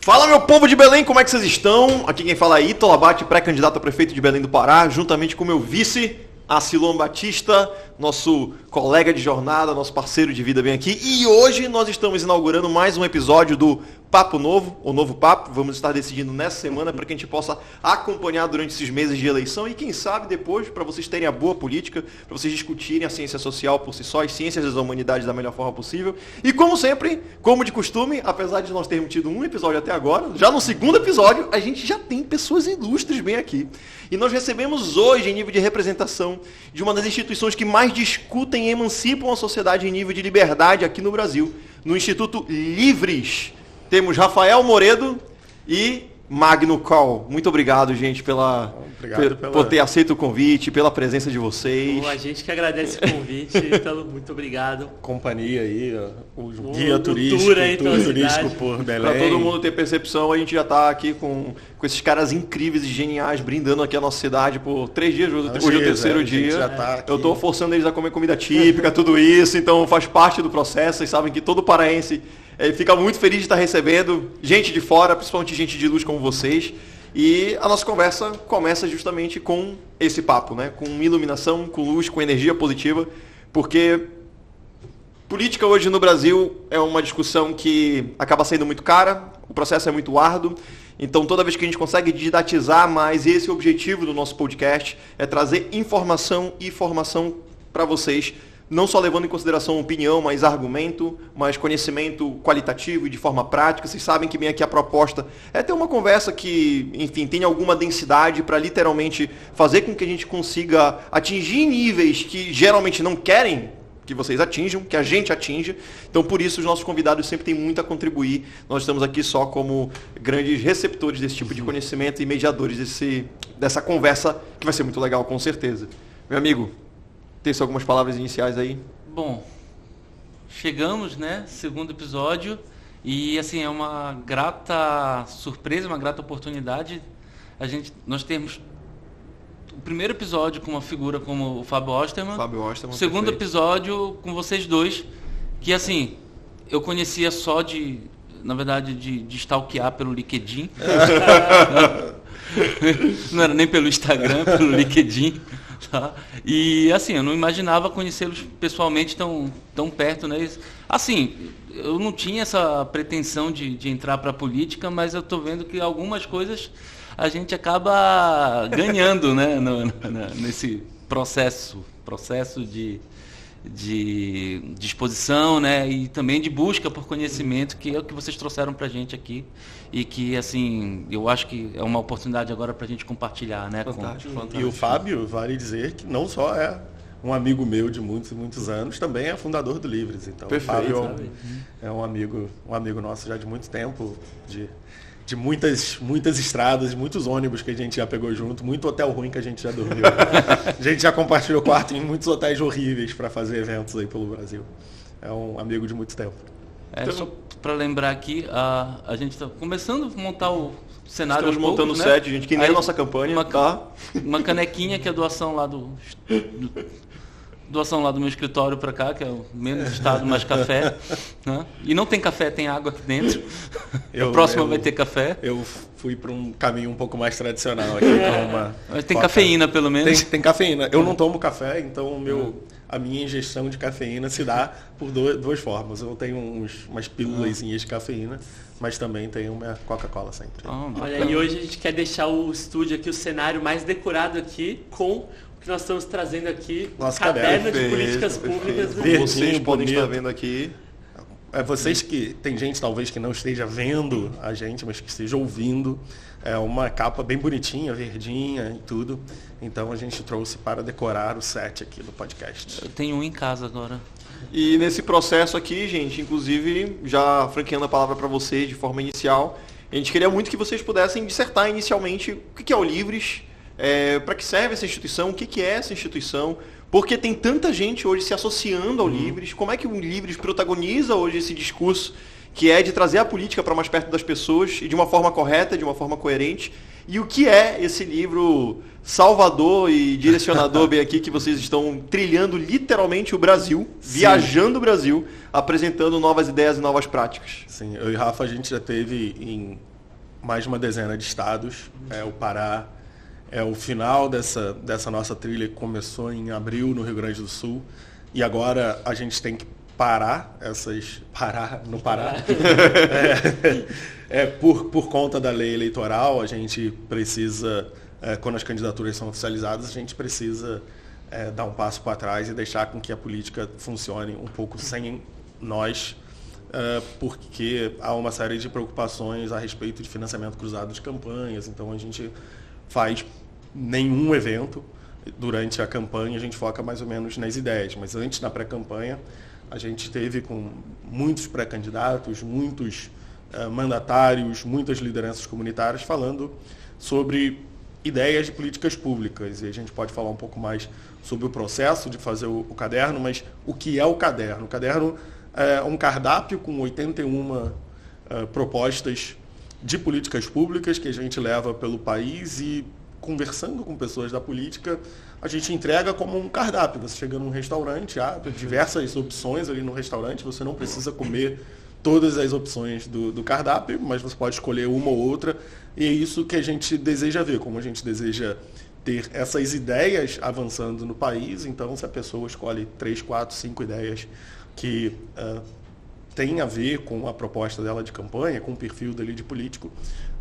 Fala, meu povo de Belém, como é que vocês estão? Aqui quem fala é Ítalo Abate, pré-candidato a prefeito de Belém do Pará, juntamente com meu vice, Acilon Batista, nosso colega de jornada, nosso parceiro de vida bem aqui. E hoje nós estamos inaugurando mais um episódio do Papo Novo, ou Novo Papo. Vamos estar decidindo nessa semana para que a gente possa acompanhar durante esses meses de eleição e quem sabe depois, para vocês terem a boa política, para vocês discutirem a ciência social por si só, as ciências das humanidades da melhor forma possível. E como sempre, como de costume, apesar de nós termos tido um episódio até agora, já no segundo episódio a gente já tem pessoas ilustres bem aqui. E nós recebemos hoje, em nível de representação, de uma das instituições que mais discutem e emancipam a sociedade em nível de liberdade aqui no Brasil, no Instituto Livres. Temos Rafael Moredo e Magno Call. Muito obrigado, gente, por ter aceito o convite, pela presença de vocês. A gente que agradece o convite, então, muito obrigado. Companhia aí, o guia turístico, tour turístico por Belém. Para todo mundo ter percepção, a gente já está aqui com esses caras incríveis e geniais, brindando aqui a nossa cidade por 3 dias, hoje é o terceiro dia. Eu estou forçando eles a comer comida típica, tudo isso, então faz parte do processo. Vocês sabem que todo paraense fica muito feliz de estar recebendo gente de fora, principalmente gente de luz como vocês. E a nossa conversa começa justamente com esse papo, né? Com iluminação, com luz, com energia positiva, porque política hoje no Brasil é uma discussão que acaba sendo muito cara, o processo é muito árduo, então toda vez que a gente consegue didatizar mais, esse é o objetivo do nosso podcast, é trazer informação e formação para vocês, não só levando em consideração opinião, mas argumento, mas conhecimento qualitativo e de forma prática. Vocês sabem que bem aqui a proposta é ter uma conversa que, enfim, tenha alguma densidade para literalmente fazer com que a gente consiga atingir níveis que geralmente não querem que vocês atinjam, que a gente atinja. Então, por isso, os nossos convidados sempre têm muito a contribuir. Nós estamos aqui só como grandes receptores desse tipo de conhecimento e mediadores dessa conversa, que vai ser muito legal, com certeza. Meu amigo, tem algumas palavras iniciais aí? Bom, chegamos, né? Segundo episódio. E, assim, é uma grata surpresa, uma grata oportunidade nós termos o primeiro episódio com uma figura como o Fábio Osterman. O segundo episódio com vocês dois, que, assim, eu conhecia só de stalkear pelo LinkedIn. Não era nem pelo Instagram, pelo LinkedIn. Tá? E, assim, eu não imaginava conhecê-los pessoalmente tão perto, né? Assim, eu não tinha essa pretensão de entrar para a política, mas eu estou vendo que algumas coisas a gente acaba ganhando, né? Nesse processo de exposição, né? E também de busca por conhecimento, que é o que vocês trouxeram para a gente aqui e que, assim, eu acho que é uma oportunidade agora para a gente compartilhar, né? Fantástico. E o Fábio, vale dizer que não só é um amigo meu de muitos e muitos anos, também é fundador do Livres. Então, perfeito. O Fábio é um amigo nosso já de muito tempo, de muitas estradas, muitos ônibus que a gente já pegou junto, muito hotel ruim que a gente já dormiu. A gente já compartilhou quarto em muitos hotéis horríveis para fazer eventos aí pelo Brasil. É um amigo de muito tempo. Só para lembrar aqui, a gente está começando a montar o cenário. Estamos montando o set, gente, que nem a nossa campanha. Uma canequinha que é doação lá do meu escritório para cá, que é o menos estado, mais café. Né? E não tem café, tem água aqui dentro. A próxima vai ter café. Eu fui para um caminho um pouco mais tradicional aqui. Mas tem cafeína, pelo menos. Tem cafeína. Eu não tomo café, então a minha ingestão de cafeína se dá por duas formas. Eu tenho umas pílulas de cafeína, mas também tenho uma Coca-Cola sempre. Olha, e hoje a gente quer deixar o estúdio aqui, o cenário mais decorado aqui, com que nós estamos trazendo aqui, nosso caderno de políticas públicas. Como vocês podem estar vendo aqui. Vocês que tem gente talvez que não esteja vendo a gente, mas que esteja ouvindo. É uma capa bem bonitinha, verdinha e tudo. Então a gente trouxe para decorar o set aqui do podcast. Eu tenho um em casa agora. E nesse processo aqui, gente, inclusive, já franqueando a palavra para vocês de forma inicial, a gente queria muito que vocês pudessem dissertar inicialmente o que é o Livres, para que serve essa instituição, o que é essa instituição, porque tem tanta gente hoje se associando ao Livres, como é que o Livres protagoniza hoje esse discurso que é de trazer a política para mais perto das pessoas e de uma forma correta, de uma forma coerente, e o que é esse livro salvador e direcionador bem aqui, que vocês estão trilhando literalmente o Brasil, sim, viajando o Brasil, apresentando novas ideias e novas práticas. Sim, eu e Rafa, a gente já teve em mais de uma dezena de estados. O Pará é o final dessa nossa trilha que começou em abril no Rio Grande do Sul. E agora a gente tem que parar no Pará. Por conta da lei eleitoral, a gente precisa, quando as candidaturas são oficializadas, a gente precisa dar um passo para trás e deixar com que a política funcione um pouco sem nós, porque há uma série de preocupações a respeito de financiamento cruzado de campanhas. Então a gente faz nenhum evento durante a campanha, a gente foca mais ou menos nas ideias. Mas antes, na pré-campanha, a gente teve com muitos pré-candidatos, muitos mandatários, muitas lideranças comunitárias falando sobre ideias de políticas públicas. E a gente pode falar um pouco mais sobre o processo de fazer o caderno, mas o que é o caderno? O caderno é um cardápio com 81 propostas de políticas públicas que a gente leva pelo país e, conversando com pessoas da política, a gente entrega como um cardápio. Você chega num restaurante, há diversas opções ali no restaurante, você não precisa comer todas as opções do cardápio, mas você pode escolher uma ou outra, e é isso que a gente deseja ver, como a gente deseja ter essas ideias avançando no país. Então, se a pessoa escolhe 3, 4, 5 ideias que tem a ver com a proposta dela de campanha, com o perfil dele de político,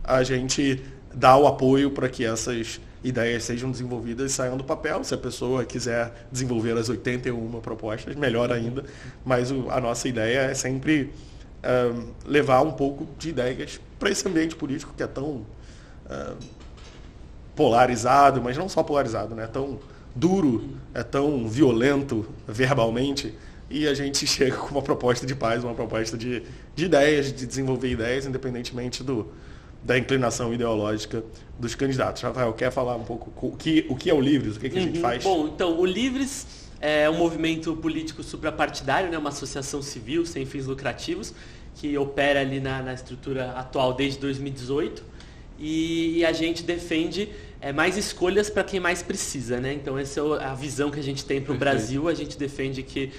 a gente dá o apoio para que essas ideias sejam desenvolvidas e saiam do papel. Se a pessoa quiser desenvolver as 81 propostas, melhor ainda, mas a nossa ideia é sempre levar um pouco de ideias para esse ambiente político que é tão polarizado, mas não só polarizado, né? É tão duro, é tão violento verbalmente, e a gente chega com uma proposta de paz, uma proposta de ideias, de desenvolver ideias, independentemente da inclinação ideológica dos candidatos. Rafael, quer falar um pouco o que é o Livres, o que a gente faz? Bom, então, o Livres é um movimento político suprapartidário, né, uma associação civil sem fins lucrativos, que opera ali na estrutura atual desde 2018, e a gente defende mais escolhas para quem mais precisa, né? Então essa é a visão que a gente tem para o Brasil. A gente defende que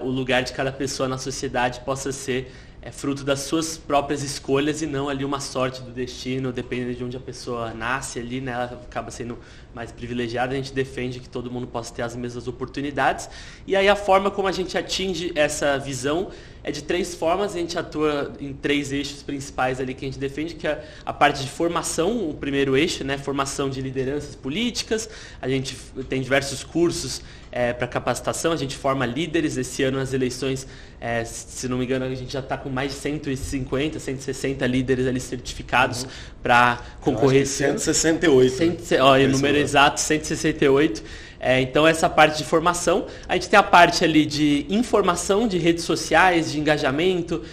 o lugar de cada pessoa na sociedade possa ser fruto das suas próprias escolhas e não ali uma sorte do destino, dependendo de onde a pessoa nasce ali, né? Ela acaba sendo mais privilegiada. A gente defende que todo mundo possa ter as mesmas oportunidades. E aí a forma como a gente atinge essa visão é de 3 formas. A gente atua em 3 eixos principais ali que a gente defende, que é a parte de formação, o primeiro eixo, né? Formação de lideranças políticas. A gente tem diversos cursos para capacitação, a gente forma líderes. Esse ano as eleições, se não me engano, a gente já está com mais de 150, 160 líderes ali certificados para concorrer. 168. O número exato, 168. Então essa parte de formação, a gente tem a parte ali de informação, de redes sociais, de engajamento,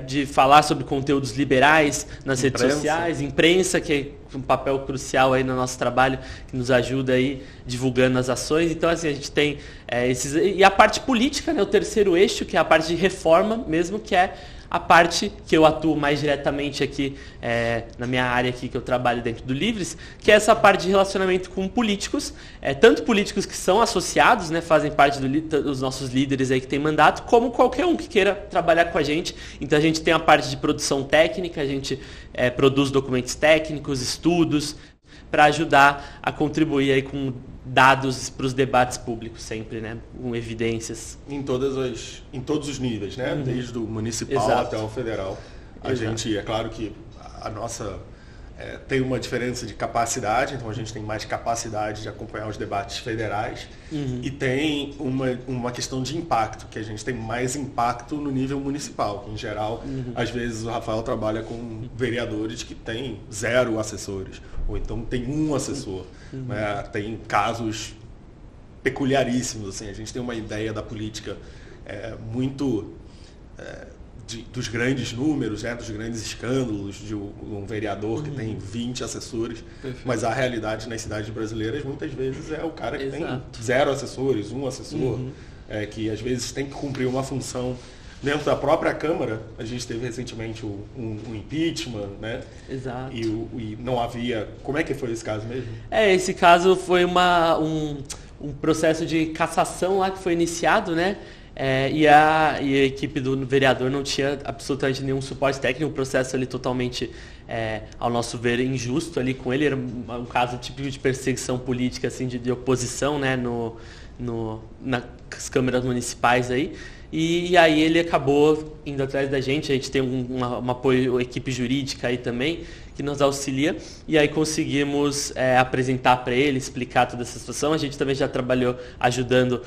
de falar sobre conteúdos liberais nas redes sociais, imprensa, que é um papel crucial aí no nosso trabalho, que nos ajuda aí divulgando as ações. Então assim, a gente tem esses... E a parte política, né, o terceiro eixo, que é a parte de reforma mesmo, que é a parte que eu atuo mais diretamente aqui na minha área aqui que eu trabalho dentro do Livres, que é essa parte de relacionamento com políticos, tanto políticos que são associados, né, fazem parte dos nossos líderes aí que tem mandato, como qualquer um que queira trabalhar com a gente. Então a gente tem a parte de produção técnica, a gente produz documentos técnicos, estudos, para ajudar a contribuir aí com dados para os debates públicos sempre, né? Com evidências. Em todos os níveis, né? Desde o municipal até o federal. A gente, é claro que a nossa tem uma diferença de capacidade, então a gente tem mais capacidade de acompanhar os debates federais, e tem uma questão de impacto, que a gente tem mais impacto no nível municipal. Em geral, às vezes o Rafael trabalha com vereadores que têm 0 assessores, ou então tem 1 assessor. Né? Tem casos peculiaríssimos, assim. A gente tem uma ideia da política muito... dos grandes números, né, dos grandes escândalos de um vereador que tem 20 assessores. Perfeito. Mas a realidade nas cidades brasileiras muitas vezes é o cara que tem 0 assessores, 1 assessor, que às vezes tem que cumprir uma função dentro da própria Câmara. A gente teve recentemente um impeachment, né? Exato. E não havia... Como é que foi esse caso mesmo? Esse caso foi um processo de cassação lá que foi iniciado, né? E a equipe do vereador não tinha absolutamente nenhum suporte técnico, um processo ali totalmente, ao nosso ver, injusto ali com ele. Era um caso típico de perseguição política, assim, de oposição, né, nas câmaras municipais aí. E aí ele acabou indo atrás da gente. A gente tem um apoio, equipe jurídica aí também, que nos auxilia, e aí conseguimos apresentar para ele, explicar toda essa situação. A gente também já trabalhou ajudando,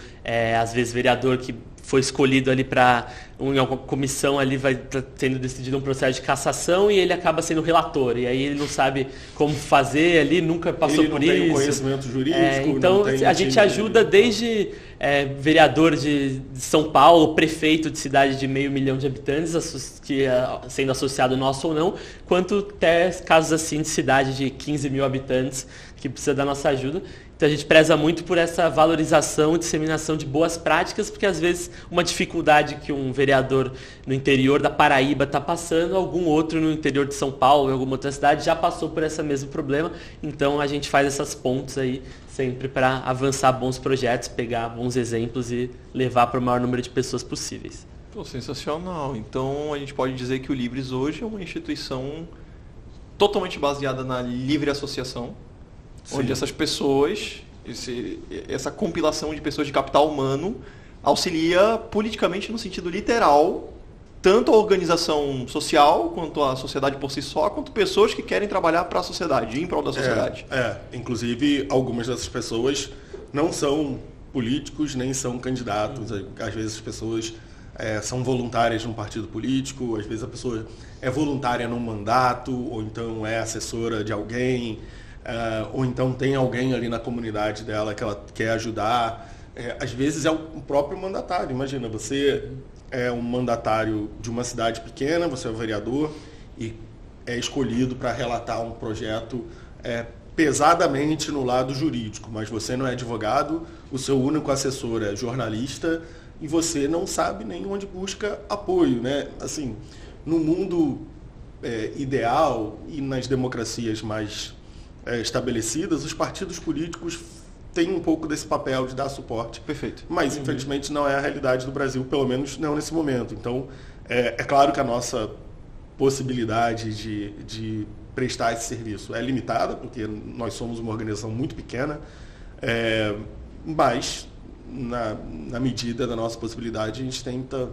às vezes, vereador que foi escolhido ali para em alguma comissão ali vai tendo decidido um processo de cassação e ele acaba sendo relator, e aí ele não sabe como fazer ali, nunca passou por isso. Ele não tem conhecimento jurídico. Então a gente ajuda desde vereador de São Paulo, prefeito de cidade de 500 mil de habitantes, sendo associado nosso ou não, quanto até casos assim de cidade de 15 mil habitantes que precisa da nossa ajuda. Então a gente preza muito por essa valorização e disseminação de boas práticas, porque às vezes uma dificuldade que um vereador no interior da Paraíba está passando, algum outro no interior de São Paulo, em alguma outra cidade, já passou por esse mesmo problema. Então a gente faz essas pontes aí sempre para avançar bons projetos, pegar bons exemplos e levar para o maior número de pessoas possíveis. Pô, sensacional. Então a gente pode dizer que o Livres hoje é uma instituição totalmente baseada na livre associação. Sim. Onde essas pessoas, essa compilação de pessoas de capital humano auxilia politicamente no sentido literal, tanto a organização social, quanto a sociedade por si só, quanto pessoas que querem trabalhar para a sociedade, em prol da sociedade. Inclusive, algumas dessas pessoas não são políticos, nem são candidatos. Às vezes as pessoas são voluntárias num partido político, às vezes a pessoa é voluntária num mandato, ou então é assessora de alguém, ou então tem alguém ali na comunidade dela que ela quer ajudar. Às vezes é o próprio mandatário. Imagina, você é um mandatário de uma cidade pequena, você é o vereador e é escolhido para relatar um projeto pesadamente no lado jurídico, mas você não é advogado, o seu único assessor é jornalista e você não sabe nem onde busca apoio, né? Assim, no mundo ideal e nas democracias mais estabelecidas, os partidos políticos têm um pouco desse papel de dar suporte. Perfeito. Mas, infelizmente, não é a realidade do Brasil, pelo menos não nesse momento. Então, é claro que a nossa possibilidade de prestar esse serviço é limitada, porque nós somos uma organização muito pequena, mas, na medida da nossa possibilidade, a gente tenta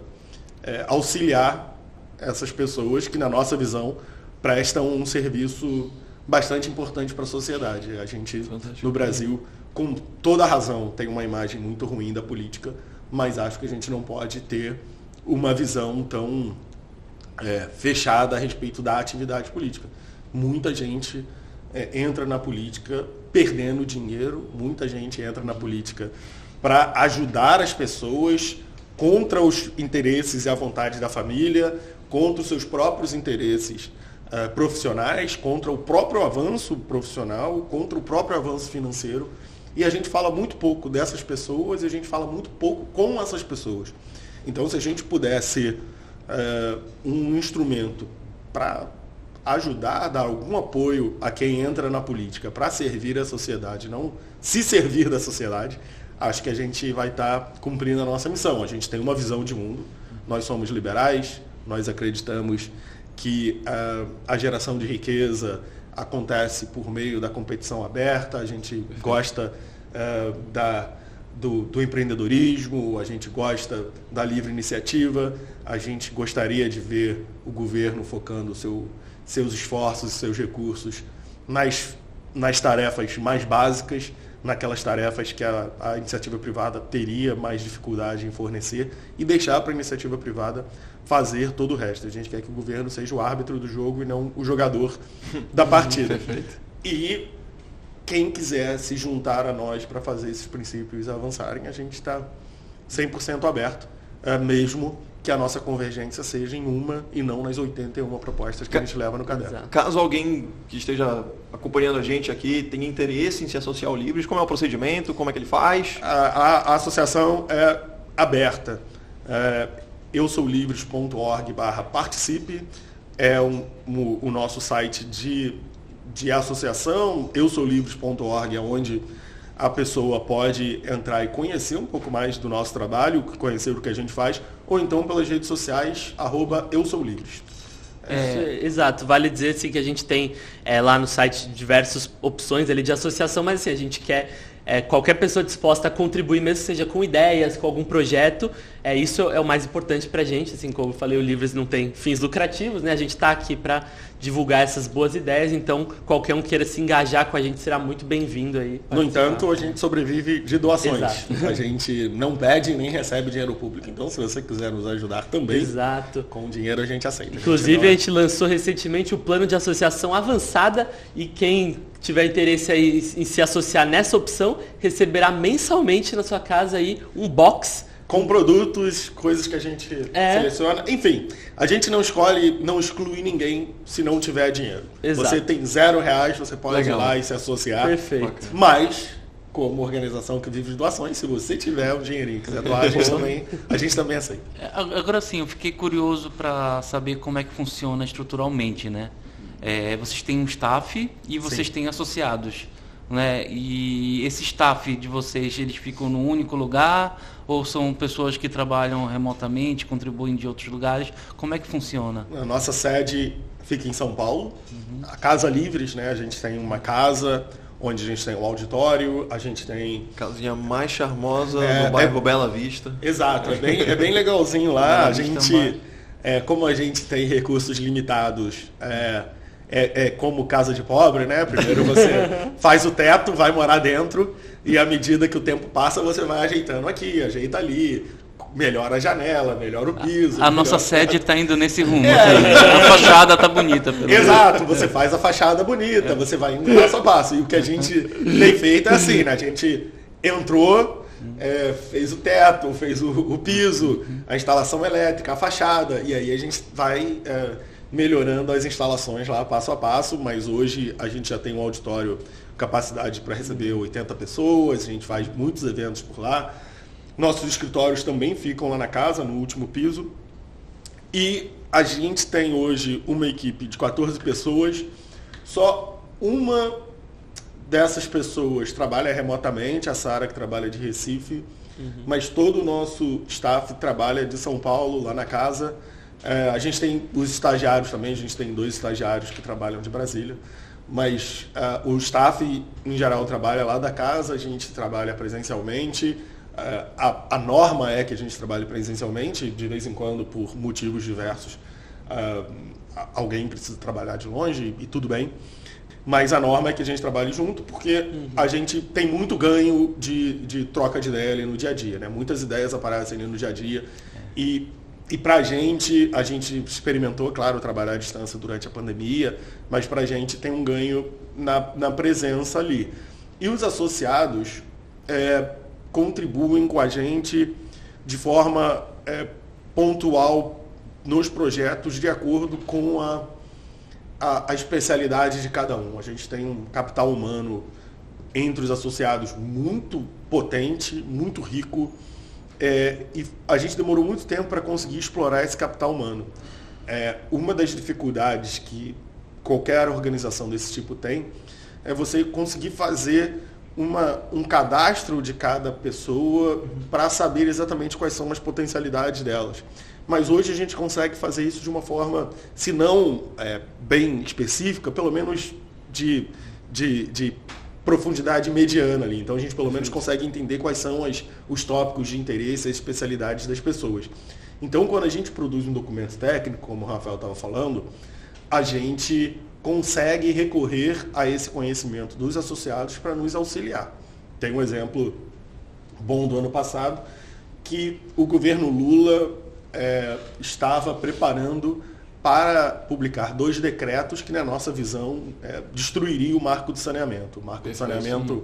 auxiliar essas pessoas que, na nossa visão, prestam um serviço bastante importante para a sociedade. A gente, no Brasil, com toda a razão, tem uma imagem muito ruim da política, mas acho que a gente não pode ter uma visão tão fechada a respeito da atividade política. Muita gente entra na política perdendo dinheiro, muita gente entra na política para ajudar as pessoas contra os interesses e a vontade da família, contra os seus próprios interesses profissionais, contra o próprio avanço profissional, contra o próprio avanço financeiro. E a gente fala muito pouco dessas pessoas e a gente fala muito pouco com essas pessoas. Então, se a gente puder ser um instrumento para ajudar, dar algum apoio a quem entra na política para servir a sociedade, não se servir da sociedade, acho que a gente vai estar cumprindo a nossa missão. A gente tem uma visão de mundo, nós somos liberais, nós acreditamos que a geração de riqueza acontece por meio da competição aberta, a gente gosta do empreendedorismo, a gente gosta da livre iniciativa, a gente gostaria de ver o governo focando seus esforços e seus recursos nas tarefas mais básicas, naquelas tarefas que a iniciativa privada teria mais dificuldade em fornecer e deixar para a iniciativa privada fazer todo o resto. A gente quer que o governo seja o árbitro do jogo e não o jogador da partida. Perfeito. E quem quiser se juntar a nós para fazer esses princípios avançarem, a gente está 100% aberto, mesmo que a nossa convergência seja em uma e não nas 81 propostas que a gente leva no caderno. Exato. Caso alguém que esteja acompanhando a gente aqui tenha interesse em se associar ao Livres, como é o procedimento, como é que ele faz? A associação é aberta. eusoulivres.org/participe é o nosso site de associação. eusoulivres.org é onde a pessoa pode entrar e conhecer um pouco mais do nosso trabalho, conhecer o que a gente faz, ou então pelas redes sociais, @eusoulivres. Exato, vale dizer assim, que a gente tem lá no site diversas opções ali de associação, mas assim, a gente quer qualquer pessoa disposta a contribuir, mesmo que seja com ideias, com algum projeto, isso é o mais importante para a gente. Assim, como eu falei, o Livres não tem fins lucrativos, né? A gente está aqui para divulgar essas boas ideias, então qualquer um queira se engajar com a gente será muito bem-vindo aí. No entanto, a gente sobrevive de doações. Exato. A gente não pede nem recebe dinheiro público, então se você quiser nos ajudar também, Exato. Com dinheiro a gente aceita. Inclusive, a gente lançou recentemente o plano de associação avançada e quem tiver interesse aí em se associar nessa opção, receberá mensalmente na sua casa aí um box com produtos, coisas que a gente seleciona. Enfim, a gente não escolhe, não exclui ninguém se não tiver dinheiro. Exato. Você tem R$0, você pode ir lá e se associar. Perfeito. Mas, como organização que vive de doações, se você tiver um dinheirinho e quiser doar, a gente também aceita. Agora sim, eu fiquei curioso para saber como é que funciona estruturalmente, né? Vocês têm um staff e vocês têm associados, né? E esse staff de vocês, eles ficam num único lugar ou são pessoas que trabalham remotamente, contribuem de outros lugares? Como é que funciona? A nossa sede fica em São Paulo, a Casa Livres, né? A gente tem uma casa onde a gente tem o auditório, a gente tem... Casinha mais charmosa no bairro Bela Vista. Exato, é bem legalzinho lá. A gente, como a gente tem recursos limitados, como casa de pobre, né? Primeiro você faz o teto, vai morar dentro e à medida que o tempo passa você vai ajeitando aqui, ajeita ali, melhora a janela, melhora o piso. A nossa sede está indo nesse rumo. A fachada tá bonita. Exato, você faz a fachada bonita, você vai indo passo a passo. E o que a gente tem feito é assim, né? A gente entrou, fez o teto, fez o piso, a instalação elétrica, a fachada, e aí a gente vai... melhorando as instalações lá passo a passo, mas hoje a gente já tem um auditório com capacidade para receber 80 pessoas, a gente faz muitos eventos por lá. Nossos escritórios também ficam lá na casa, no último piso. E a gente tem hoje uma equipe de 14 pessoas, só uma dessas pessoas trabalha remotamente, a Sara que trabalha de Recife, mas todo o nosso staff trabalha de São Paulo, lá na casa. A gente tem os estagiários também, a gente tem 2 estagiários que trabalham de Brasília, mas o staff em geral trabalha lá da casa, a gente trabalha presencialmente, a norma é que a gente trabalhe presencialmente, de vez em quando por motivos diversos alguém precisa trabalhar de longe e tudo bem, mas a norma é que a gente trabalhe junto porque a gente tem muito ganho de troca de ideia ali no dia a dia, né? Muitas ideias aparecem ali no dia a dia e para a gente experimentou, claro, trabalhar à distância durante a pandemia, mas para a gente tem um ganho na presença ali. E os associados contribuem com a gente de forma pontual nos projetos de acordo com a especialidade de cada um. A gente tem um capital humano entre os associados muito potente, muito rico, e a gente demorou muito tempo para conseguir explorar esse capital humano. Uma das dificuldades que qualquer organização desse tipo tem é você conseguir fazer um cadastro de cada pessoa para saber exatamente quais são as potencialidades delas. Mas hoje a gente consegue fazer isso de uma forma, se não bem específica, pelo menos de profundidade mediana ali. Então a gente pelo menos consegue entender quais são os tópicos de interesse, as especialidades das pessoas. Então quando a gente produz um documento técnico, como o Rafael estava falando, a gente consegue recorrer a esse conhecimento dos associados para nos auxiliar. Tem um exemplo bom do ano passado, que o governo Lula estava preparando para publicar 2 decretos que, na nossa visão, destruiriam o marco do saneamento. O marco do saneamento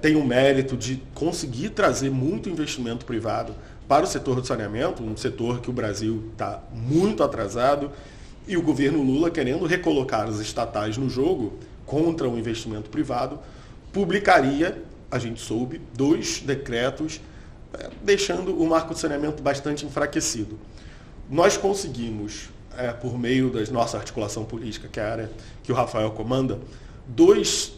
tem o mérito de conseguir trazer muito investimento privado para o setor do saneamento, um setor que o Brasil está muito atrasado, e o governo Lula, querendo recolocar as estatais no jogo contra o investimento privado, publicaria, a gente soube, 2 decretos, deixando o marco do saneamento bastante enfraquecido. Nós conseguimos, por meio da nossa articulação política, que é a área que o Rafael comanda, 2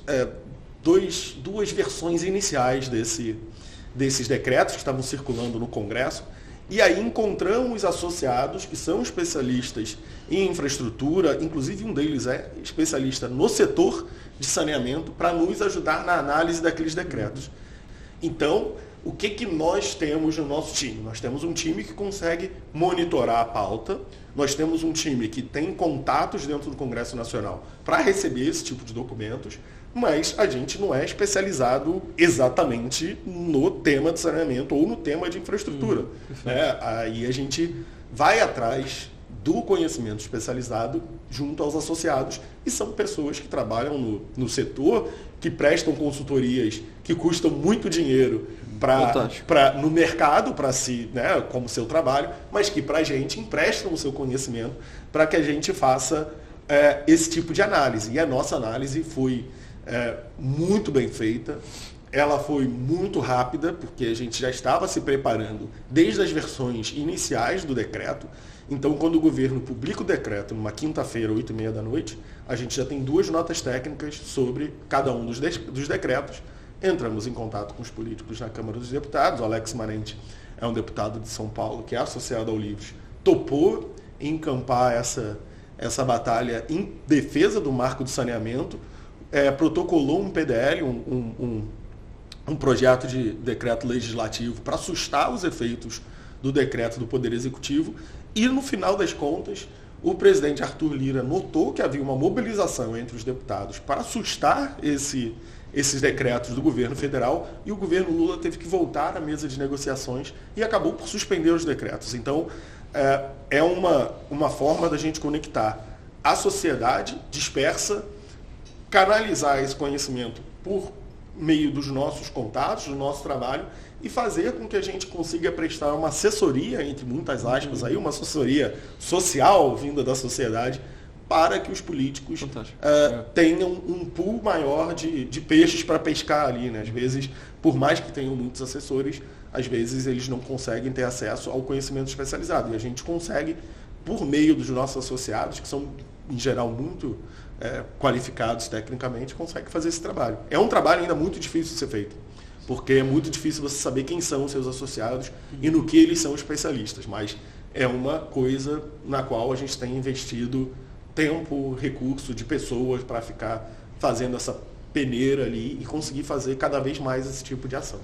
duas versões iniciais desses decretos que estavam circulando no Congresso, e aí encontramos associados que são especialistas em infraestrutura, inclusive um deles é especialista no setor de saneamento, para nos ajudar na análise daqueles decretos. Então, o que nós temos no nosso time? Nós temos um time que consegue monitorar a pauta, nós temos um time que tem contatos dentro do Congresso Nacional para receber esse tipo de documentos, mas a gente não é especializado exatamente no tema de saneamento ou no tema de infraestrutura. Aí a gente vai atrás do conhecimento especializado junto aos associados, e são pessoas que trabalham no setor, que prestam consultorias que custam muito dinheiro no mercado para si, né, como seu trabalho, mas que para a gente emprestam o seu conhecimento para que a gente faça esse tipo de análise. E a nossa análise foi muito bem feita, ela foi muito rápida, porque a gente já estava se preparando desde as versões iniciais do decreto. Então, quando o governo publica o decreto numa quinta-feira, 8h30 da noite, a gente já tem 2 notas técnicas sobre cada um dos decretos. Entramos em contato com os políticos na Câmara dos Deputados. O Alex Manente é um deputado de São Paulo que é associado ao Livres, topou encampar essa batalha em defesa do marco do saneamento, protocolou um PDL, um projeto de decreto legislativo para assustar os efeitos do decreto do Poder Executivo, e no final das contas, o presidente Arthur Lira notou que havia uma mobilização entre os deputados para assustar esses decretos do governo federal, e o governo Lula teve que voltar à mesa de negociações e acabou por suspender os decretos. Então, é uma forma da gente conectar a sociedade dispersa, canalizar esse conhecimento por meio dos nossos contatos, do nosso trabalho, e fazer com que a gente consiga prestar uma assessoria, entre muitas aspas, aí, uma assessoria social vinda da sociedade, para que os políticos tenham um pool maior de peixes para pescar ali, né? Às vezes, por mais que tenham muitos assessores, às vezes eles não conseguem ter acesso ao conhecimento especializado. E a gente consegue, por meio dos nossos associados, que são, em geral, muito qualificados tecnicamente, consegue fazer esse trabalho. É um trabalho ainda muito difícil de ser feito, porque é muito difícil você saber quem são os seus associados e no que eles são especialistas, mas é uma coisa na qual a gente tem investido tempo, recurso de pessoas para ficar fazendo essa peneira ali e conseguir fazer cada vez mais esse tipo de ação.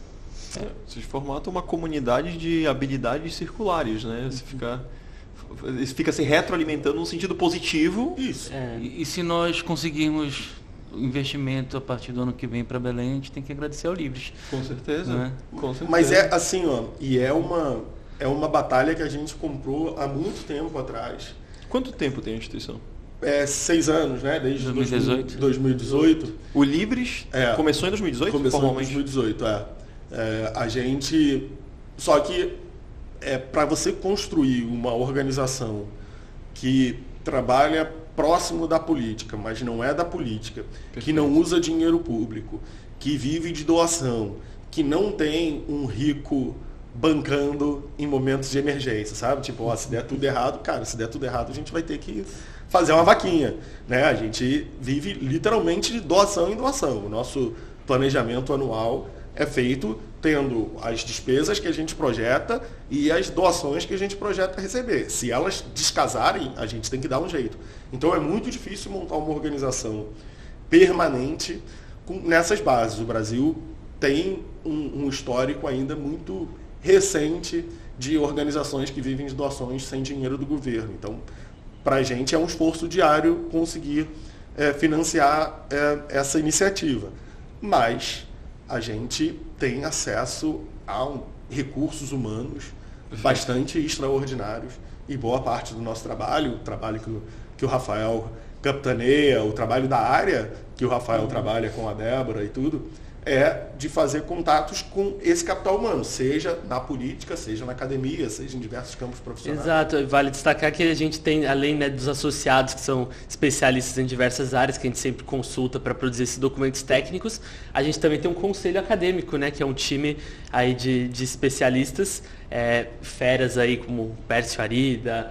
Vocês formatam uma comunidade de habilidades circulares, né? Você fica se retroalimentando no sentido positivo. Isso. E se nós conseguirmos investimento a partir do ano que vem para Belém, a gente tem que agradecer ao Livres. Com certeza. Né? Com certeza. Mas é assim, e é uma batalha que a gente comprou há muito tempo atrás. Quanto tempo tem a instituição? 6 anos, né? Desde 2018. O Livres começou em 2018? Começou em 2018, a gente... Só que para você construir uma organização que trabalha próximo da política, mas não é da política, Perfeito. Que não usa dinheiro público, que vive de doação, que não tem um rico bancando em momentos de emergência, sabe? Tipo, se der tudo errado, se der tudo errado, a gente vai ter que fazer uma vaquinha, né? A gente vive literalmente de doação em doação. O nosso planejamento anual é feito tendo as despesas que a gente projeta e as doações que a gente projeta receber. Se elas descasarem, a gente tem que dar um jeito. Então é muito difícil montar uma organização permanente nessas bases. O Brasil tem um histórico ainda muito recente de organizações que vivem de doações sem dinheiro do governo. Então, para a gente é um esforço diário conseguir financiar essa iniciativa. Mas a gente tem acesso a recursos humanos bastante extraordinários, e boa parte do nosso trabalho, o trabalho que o Rafael capitaneia, o trabalho da área que o Rafael trabalha com a Débora e tudo, é de fazer contatos com esse capital humano, seja na política, seja na academia, seja em diversos campos profissionais. Exato, vale destacar que a gente tem, além dos associados, que são especialistas em diversas áreas, que a gente sempre consulta para produzir esses documentos técnicos, a gente também tem um conselho acadêmico, né, que é um time aí de especialistas, feras aí como Pércio Arida,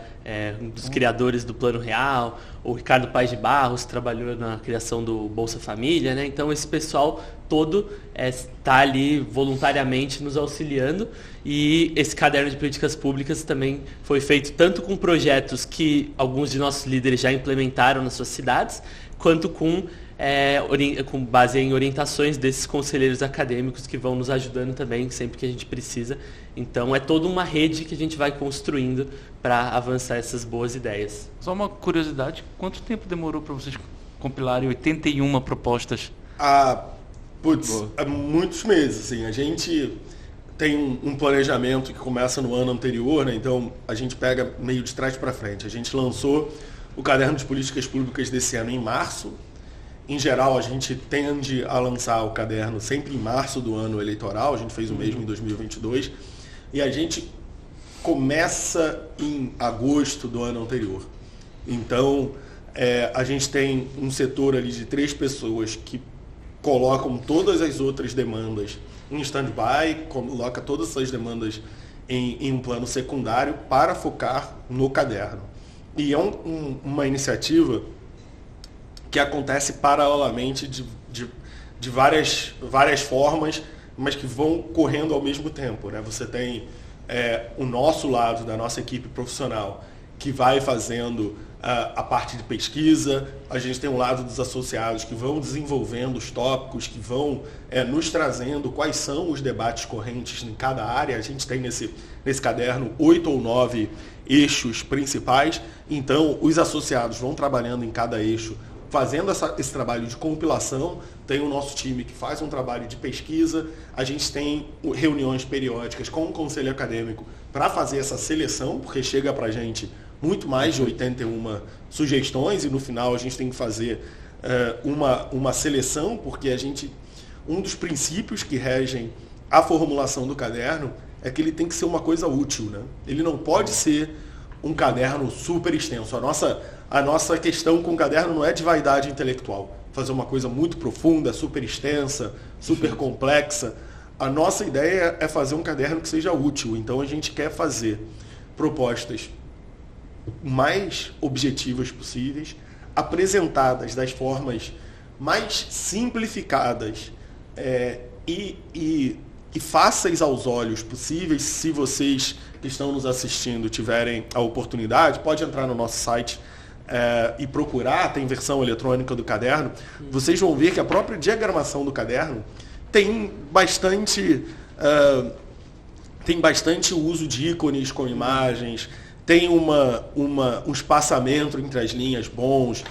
um dos criadores do Plano Real, o Ricardo Paes de Barros trabalhou na criação do Bolsa Família, né? Então esse pessoal todo está ali voluntariamente nos auxiliando, e esse caderno de políticas públicas também foi feito tanto com projetos que alguns de nossos líderes já implementaram nas suas cidades, quanto com base em orientações desses conselheiros acadêmicos que vão nos ajudando também sempre que a gente precisa. Então é toda uma rede que a gente vai construindo para avançar essas boas ideias. Só uma curiosidade, quanto tempo demorou para vocês compilarem 81 propostas? Há muitos meses. Assim, a gente tem um planejamento que começa no ano anterior, né? Então a gente pega meio de trás para frente. A gente lançou o Caderno de Políticas Públicas desse ano em março. Em geral, a gente tende a lançar o caderno sempre em março do ano eleitoral, a gente fez o mesmo em 2022, e a gente começa em agosto do ano anterior. Então, a gente tem um setor ali de 3 pessoas que colocam todas as outras demandas em stand-by, coloca todas essas demandas em um plano secundário para focar no caderno. E é uma iniciativa que acontece paralelamente de várias formas, mas que vão correndo ao mesmo tempo, né? Você tem o nosso lado da nossa equipe profissional, que vai fazendo a parte de pesquisa, a gente tem um lado dos associados que vão desenvolvendo os tópicos, que vão nos trazendo quais são os debates correntes em cada área. A gente tem nesse caderno 8 ou 9 eixos principais, então os associados vão trabalhando em cada eixo, fazendo esse trabalho de compilação. Tem o nosso time que faz um trabalho de pesquisa, a gente tem reuniões periódicas com o conselho acadêmico para fazer essa seleção, porque chega para a gente muito mais de 81 sugestões e no final a gente tem que fazer uma seleção, porque um dos princípios que regem a formulação do caderno é que ele tem que ser uma coisa útil, né? Ele não pode ser um caderno super extenso. A nossa questão com o caderno não é de vaidade intelectual, fazer uma coisa muito profunda, super extensa, super complexa. A nossa ideia é fazer um caderno que seja útil. Então a gente quer fazer propostas mais objetivas possíveis, apresentadas das formas mais simplificadas e fáceis aos olhos possíveis. Se vocês que estão nos assistindo tiverem a oportunidade, pode entrar no nosso site e procurar, tem versão eletrônica do caderno. Vocês vão ver que a própria diagramação do caderno tem bastante uso de ícones com imagens, tem um espaçamento entre as linhas bons,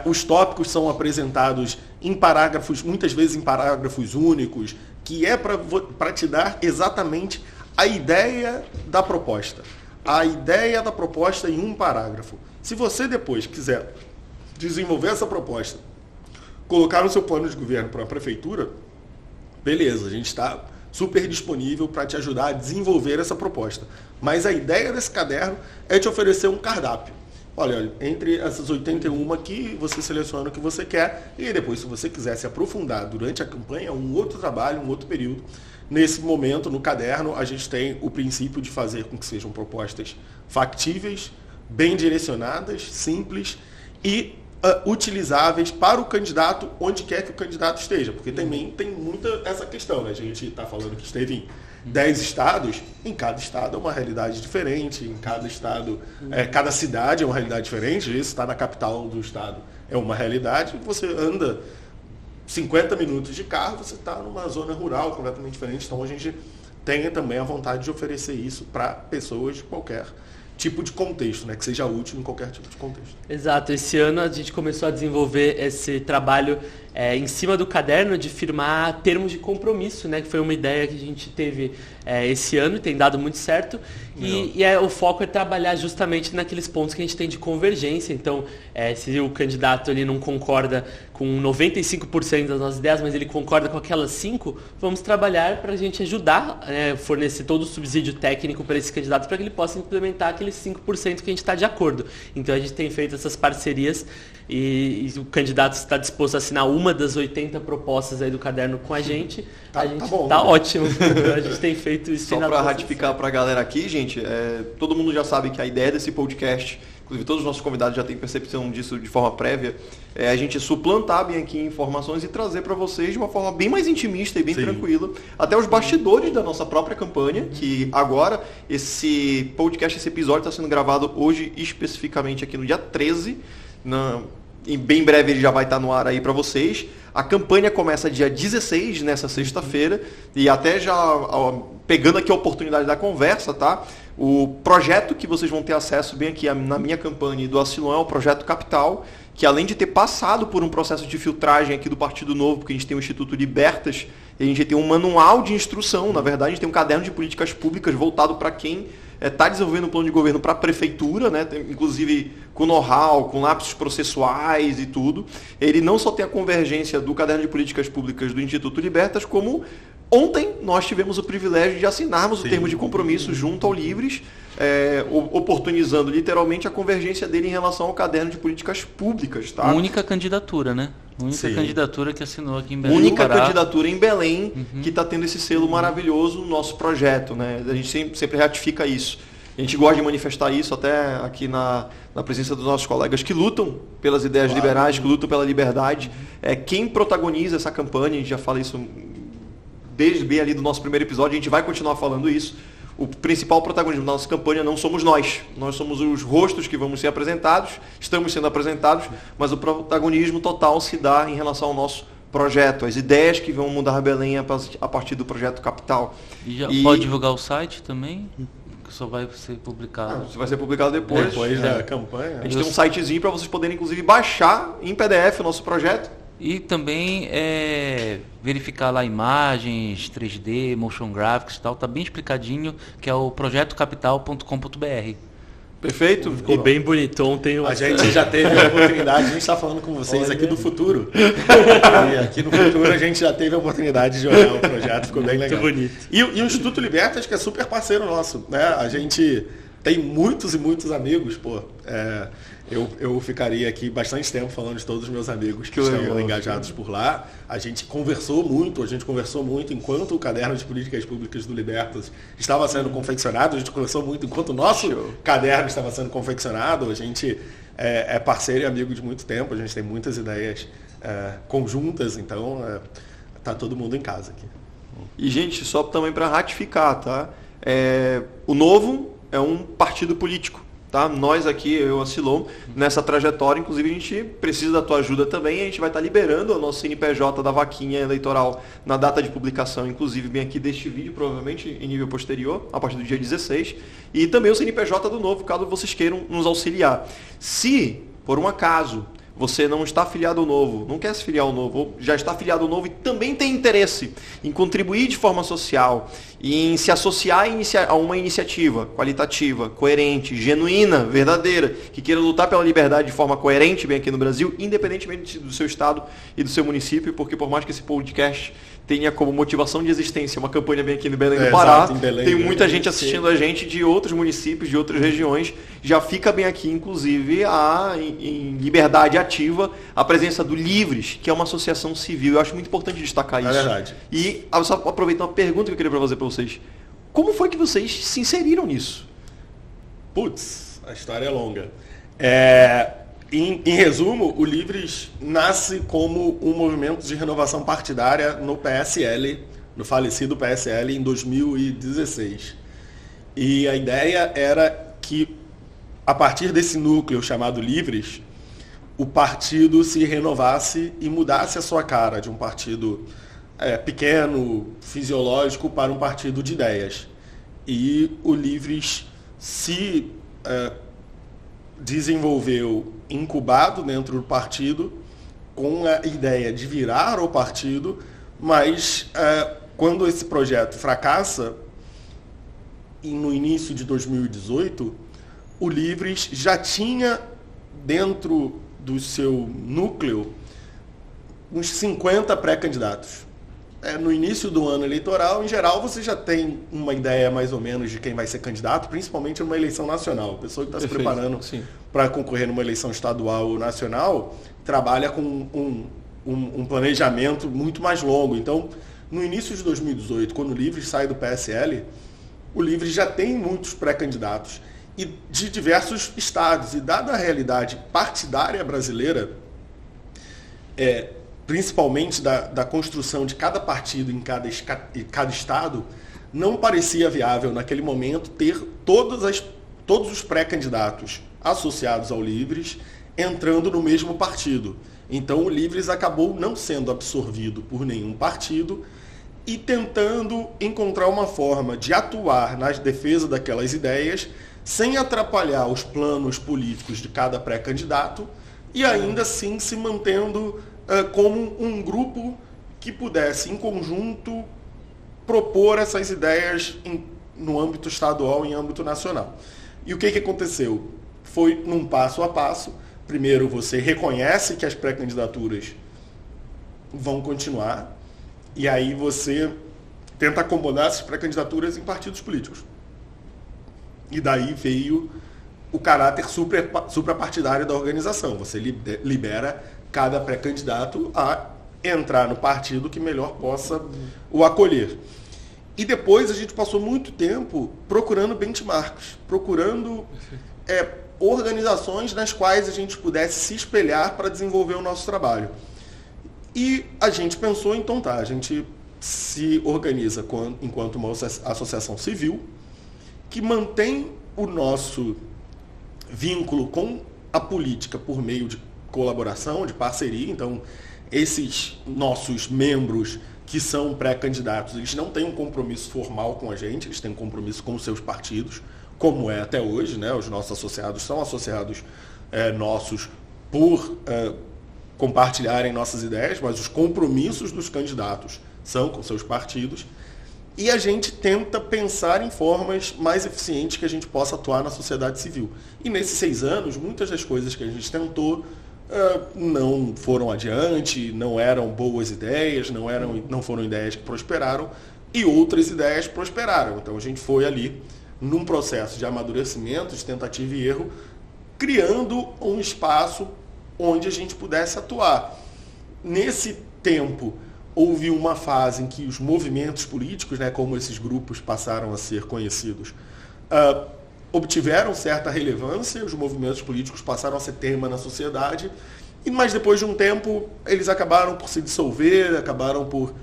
os tópicos são apresentados em parágrafos, muitas vezes em parágrafos únicos, que é para te dar exatamente a ideia da proposta. A ideia da proposta em um parágrafo. Se você depois quiser desenvolver essa proposta, colocar no seu plano de governo para a prefeitura, beleza, a gente está super disponível para te ajudar a desenvolver essa proposta. Mas a ideia desse caderno é te oferecer um cardápio. Olha, entre essas 81 aqui, você seleciona o que você quer e depois, se você quiser se aprofundar durante a campanha, um outro trabalho, um outro período. Nesse momento, no caderno, a gente tem o princípio de fazer com que sejam propostas factíveis, bem direcionadas, simples e utilizáveis para o candidato onde quer que o candidato esteja. Porque também tem muita essa questão, né? A gente está falando que esteve em 10 estados, em cada estado é uma realidade diferente, em cada estado, cada cidade é uma realidade diferente. Às vezes está na capital do estado, é uma realidade, você anda 50 minutos de carro, você está numa zona rural completamente diferente. Então a gente tem também a vontade de oferecer isso para pessoas de qualquer tipo de contexto, né? Que seja útil em qualquer tipo de contexto. Exato. Esse ano a gente começou a desenvolver esse trabalho em cima do caderno de firmar termos de compromisso, né? Que foi uma ideia que a gente teve esse ano e tem dado muito certo. E o foco é trabalhar justamente naqueles pontos que a gente tem de convergência. Então, se o candidato ele não concorda com 95% das nossas ideias, mas ele concorda com aquelas 5, vamos trabalhar para a gente ajudar, fornecer todo o subsídio técnico para esse candidato para que ele possa implementar aqueles 5% que a gente está de acordo. Então, a gente tem feito essas parcerias e o candidato está disposto a assinar uma das 80 propostas aí do caderno com a gente, a gente tá ótimo. A gente tem feito isso. Só para ratificar para a galera aqui, gente, todo mundo já sabe que a ideia desse podcast, inclusive todos os nossos convidados já têm percepção disso de forma prévia, é a gente suplantar bem aqui informações e trazer para vocês de uma forma bem mais intimista e bem tranquila, até os bastidores da nossa própria campanha, que agora esse podcast, esse episódio está sendo gravado hoje especificamente aqui no dia 13, e bem breve ele já vai estar no ar aí para vocês. A campanha começa dia 16, nessa sexta-feira, e até já pegando aqui a oportunidade da conversa, tá? O projeto que vocês vão ter acesso bem aqui na minha campanha e do Acilon é o Projeto Capital, que além de ter passado por um processo de filtragem aqui do Partido Novo, porque a gente tem o Instituto Libertas, e a gente tem um manual de instrução, na verdade a gente tem um caderno de políticas públicas voltado para quem está desenvolvendo um plano de governo para a prefeitura, né? Inclusive com know-how, com lapsos processuais e tudo. Ele não só tem a convergência do caderno de políticas públicas do Instituto Libertas, como ontem nós tivemos o privilégio de assinarmos o termo de compromisso junto ao Livres, oportunizando literalmente a convergência dele em relação ao caderno de políticas públicas. Tá? Única candidatura, né? Única candidatura que assinou aqui em Belém. Única candidatura em Belém que está tendo esse selo maravilhoso no nosso projeto. Né? A gente sempre ratifica isso. A gente gosta de manifestar isso até aqui na presença dos nossos colegas que lutam pelas ideias liberais, que lutam pela liberdade. Quem protagoniza essa campanha, a gente já fala isso desde bem ali do nosso primeiro episódio, a gente vai continuar falando isso. O principal protagonismo da nossa campanha não somos nós. Nós somos os rostos que vamos ser apresentados, estamos sendo apresentados, mas o protagonismo total se dá em relação ao nosso projeto, as ideias que vão mudar Belém a partir do Projeto Capital. E pode divulgar o site também? Que só vai ser publicado. Isso vai ser publicado depois da campanha. A gente tem um sitezinho para vocês poderem, inclusive, baixar em PDF o nosso projeto. E também verificar lá imagens, 3D, motion graphics e tal, tá bem explicadinho, que é o projetocapital.com.br. Perfeito? Ficou bem bonito. Ontem a gente já teve a oportunidade, a gente está falando com vocês aqui do futuro. E aqui no futuro a gente já teve a oportunidade de olhar o projeto, ficou bem legal. Muito bonito. E o Instituto Libertas, que é super parceiro nosso, né? A gente tem muitos e muitos amigos, pô. Eu ficaria aqui bastante tempo falando de todos os meus amigos que estão engajados por lá. A gente conversou muito enquanto o caderno de políticas públicas do Libertas estava sendo confeccionado, a gente conversou muito enquanto o nosso caderno estava sendo confeccionado. A gente é parceiro e amigo de muito tempo, a gente tem muitas ideias conjuntas, então tá todo mundo em casa aqui. E, gente, só também para ratificar, tá? O Novo é um partido político. Tá? Nós aqui, eu e a Silom, nessa trajetória, inclusive a gente precisa da tua ajuda também, a gente vai estar liberando o nosso CNPJ da vaquinha eleitoral na data de publicação, inclusive bem aqui deste vídeo, provavelmente em nível posterior, a partir do dia 16, e também o CNPJ do Novo, caso vocês queiram nos auxiliar. Se, por um acaso, você não está afiliado ao Novo, não quer se filiar ao Novo, ou já está afiliado ao Novo e também tem interesse em contribuir de forma social e em se associar a uma iniciativa qualitativa, coerente, genuína, verdadeira, que queira lutar pela liberdade de forma coerente bem aqui no Brasil, independentemente do seu estado e do seu município, porque por mais que esse podcast tenha como motivação de existência uma campanha bem aqui no Belém do Pará, tem muita gente assistindo a gente de outros municípios, de outras regiões, já fica bem aqui, inclusive, em liberdade ativa, a presença do Livres, que é uma associação civil. Eu acho muito importante destacar isso. É verdade. E só aproveitar uma pergunta que eu queria fazer para vocês. Como foi que vocês se inseriram nisso? Putz, a história é longa. Em resumo, o Livres nasce como um movimento de renovação partidária no PSL, no falecido PSL, em 2016. E a ideia era que, a partir desse núcleo chamado Livres, o partido se renovasse e mudasse a sua cara de um partido pequeno, fisiológico, para um partido de ideias. E o Livres se desenvolveu incubado dentro do partido com a ideia de virar o partido, mas quando esse projeto fracassa, no início de 2018, o Livres já tinha dentro do seu núcleo uns 50 pré-candidatos. no início do ano eleitoral, em geral, você já tem uma ideia mais ou menos de quem vai ser candidato, principalmente numa eleição nacional. A pessoa que está se preparando para concorrer numa eleição estadual ou nacional trabalha com um planejamento muito mais longo. Então, no início de 2018, quando o Livres sai do PSL, o Livres já tem muitos pré-candidatos e de diversos estados. E dada a realidade partidária brasileira, principalmente da construção de cada partido em cada estado, não parecia viável naquele momento ter todos os pré-candidatos associados ao Livres entrando no mesmo partido. Então o Livres acabou não sendo absorvido por nenhum partido e tentando encontrar uma forma de atuar na defesa daquelas ideias sem atrapalhar os planos políticos de cada pré-candidato e ainda assim se mantendo como um grupo que pudesse, em conjunto, propor essas ideias no âmbito estadual e em âmbito nacional. E o que aconteceu? Foi num passo a passo. Primeiro, você reconhece que as pré-candidaturas vão continuar, e aí você tenta acomodar essas pré-candidaturas em partidos políticos. E daí veio o caráter suprapartidário da organização. Você libera cada pré-candidato a entrar no partido que melhor possa o acolher. E depois a gente passou muito tempo procurando benchmarks, procurando organizações nas quais a gente pudesse se espelhar para desenvolver o nosso trabalho. E a gente pensou, então a gente se organiza enquanto uma associação civil que mantém o nosso vínculo com a política por meio de colaboração, de parceria. Então, esses nossos membros que são pré-candidatos, eles não têm um compromisso formal com a gente, eles têm um compromisso com os seus partidos, como é até hoje, né? Os nossos associados são associados nossos por compartilharem nossas ideias, mas os compromissos dos candidatos são com seus partidos. E a gente tenta pensar em formas mais eficientes que a gente possa atuar na sociedade civil. E nesses 6 anos, muitas das coisas que a gente tentou não foram adiante, não eram boas ideias, não foram ideias que prosperaram, e outras ideias prosperaram. Então a gente foi ali num processo de amadurecimento, de tentativa e erro, criando um espaço onde a gente pudesse atuar. Nesse tempo, houve uma fase em que os movimentos políticos, né, como esses grupos passaram a ser conhecidos, obtiveram certa relevância, os movimentos políticos passaram a ser tema na sociedade, mas depois de um tempo eles acabaram por se dissolver, acabaram por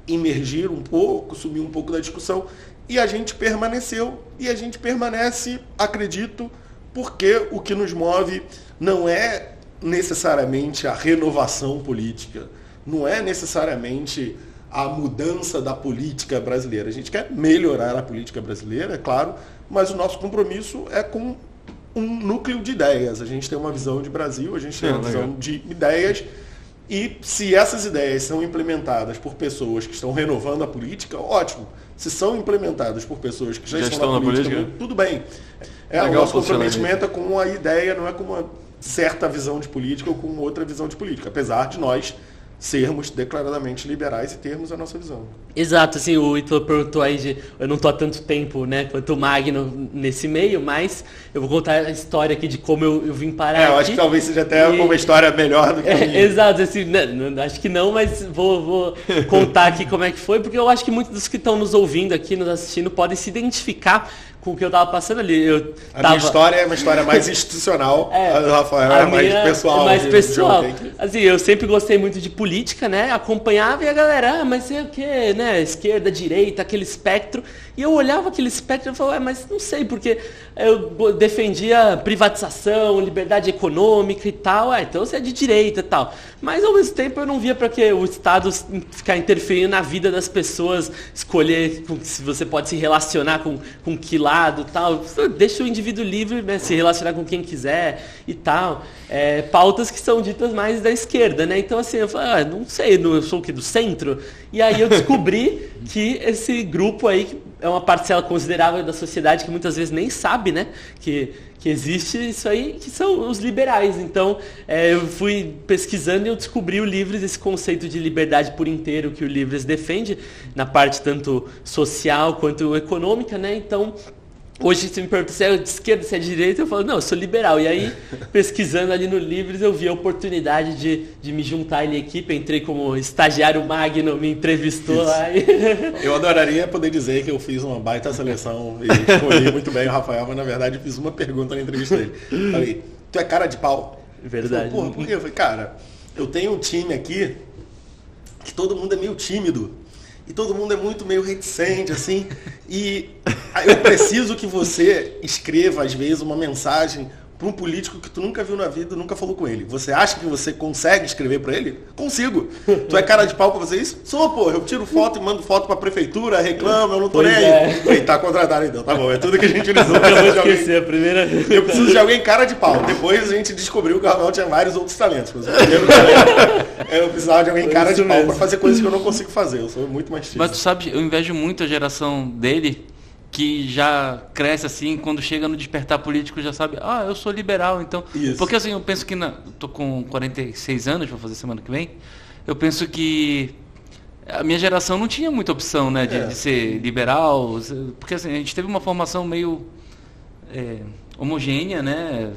emergir um pouco, sumir um pouco da discussão, e a gente permaneceu, e a gente permanece, acredito, porque o que nos move não é necessariamente a renovação política, não é necessariamente a mudança da política brasileira. A gente quer melhorar a política brasileira, é claro, mas o nosso compromisso é com um núcleo de ideias. A gente tem uma visão de Brasil, a gente tem uma visão de ideias, e se essas ideias são implementadas por pessoas que estão renovando a política, ótimo. Se são implementadas por pessoas que já estão na política, tudo bem. O nosso comprometimento é com a ideia, não é com uma certa visão de política ou com outra visão de política, apesar de nós sermos declaradamente liberais e termos a nossa visão. Exato, assim, o Ítalo perguntou aí eu não estou há tanto tempo, né, quanto o Magno nesse meio, mas eu vou contar a história aqui de como eu vim parar aqui. Eu acho que talvez seja até uma história melhor do que a minha. Exato, assim, não, acho que não, mas vou contar aqui como é que foi, porque eu acho que muitos dos que estão nos ouvindo aqui, nos assistindo, podem se identificar com o que eu estava passando ali. Minha história é uma história mais institucional, a do Rafael é mais pessoal. Mais pessoal. Assim, eu sempre gostei muito de política, né? Acompanhava e a galera, mas sei o quê, né? Esquerda, direita, aquele espectro. E eu olhava aquele espectro e falava, mas não sei, porque eu defendia privatização, liberdade econômica e tal. Então você é de direita e tal. Mas ao mesmo tempo eu não via para que o Estado ficar interferindo na vida das pessoas, escolher se você pode se relacionar com que lado e tal. Deixa o indivíduo livre, né, se relacionar com quem quiser e tal. Pautas que são ditas mais da esquerda, né? Então assim, eu falei, não sei, eu sou o quê? Do centro? E aí eu descobri que esse grupo aí é uma parcela considerável da sociedade que muitas vezes nem sabe, né, que existe isso aí, que são os liberais. Então, eu fui pesquisando e eu descobri o Livres, esse conceito de liberdade por inteiro que o Livres defende, na parte tanto social quanto econômica, né? Então, hoje, se me pergunta se é de esquerda, se é de direita, eu falo, não, eu sou liberal. E aí, pesquisando ali no Livres, eu vi a oportunidade de me juntar ali à equipe. Eu entrei como estagiário Magno, me entrevistou lá. Eu adoraria poder dizer que eu fiz uma baita seleção e escolhi muito bem o Rafael, mas na verdade eu fiz uma pergunta na entrevista dele. Falei, tu é cara de pau? Verdade. Porra, por quê? Eu falei, cara, eu tenho um time aqui que todo mundo é meio tímido. E todo mundo é muito meio reticente, assim. E eu preciso que você escreva, às vezes, uma mensagem para um político que tu nunca viu na vida, nunca falou com ele. Você acha que você consegue escrever para ele? Consigo. Tu é cara de pau para fazer isso? Sou, pô. Eu tiro foto e mando foto para a prefeitura, reclamo, eu não tô nem aí. E tá contratado então, tá bom. É tudo que a gente utilizou. Eu preciso de alguém cara de pau. Depois a gente descobriu que o Rafael tinha vários outros talentos. Mas o primeiro talento, eu precisava de alguém cara de pau para fazer coisas que eu não consigo fazer. Eu sou muito mais tímido. Mas tu sabe, eu invejo muito a geração dele, que já cresce assim, quando chega no despertar político já sabe, eu sou liberal, então... Isso. Porque assim, eu penso que, tô com 46 anos, vou fazer semana que vem, eu penso que a minha geração não tinha muita opção, né, de ser liberal, porque assim, a gente teve uma formação meio homogênea, né,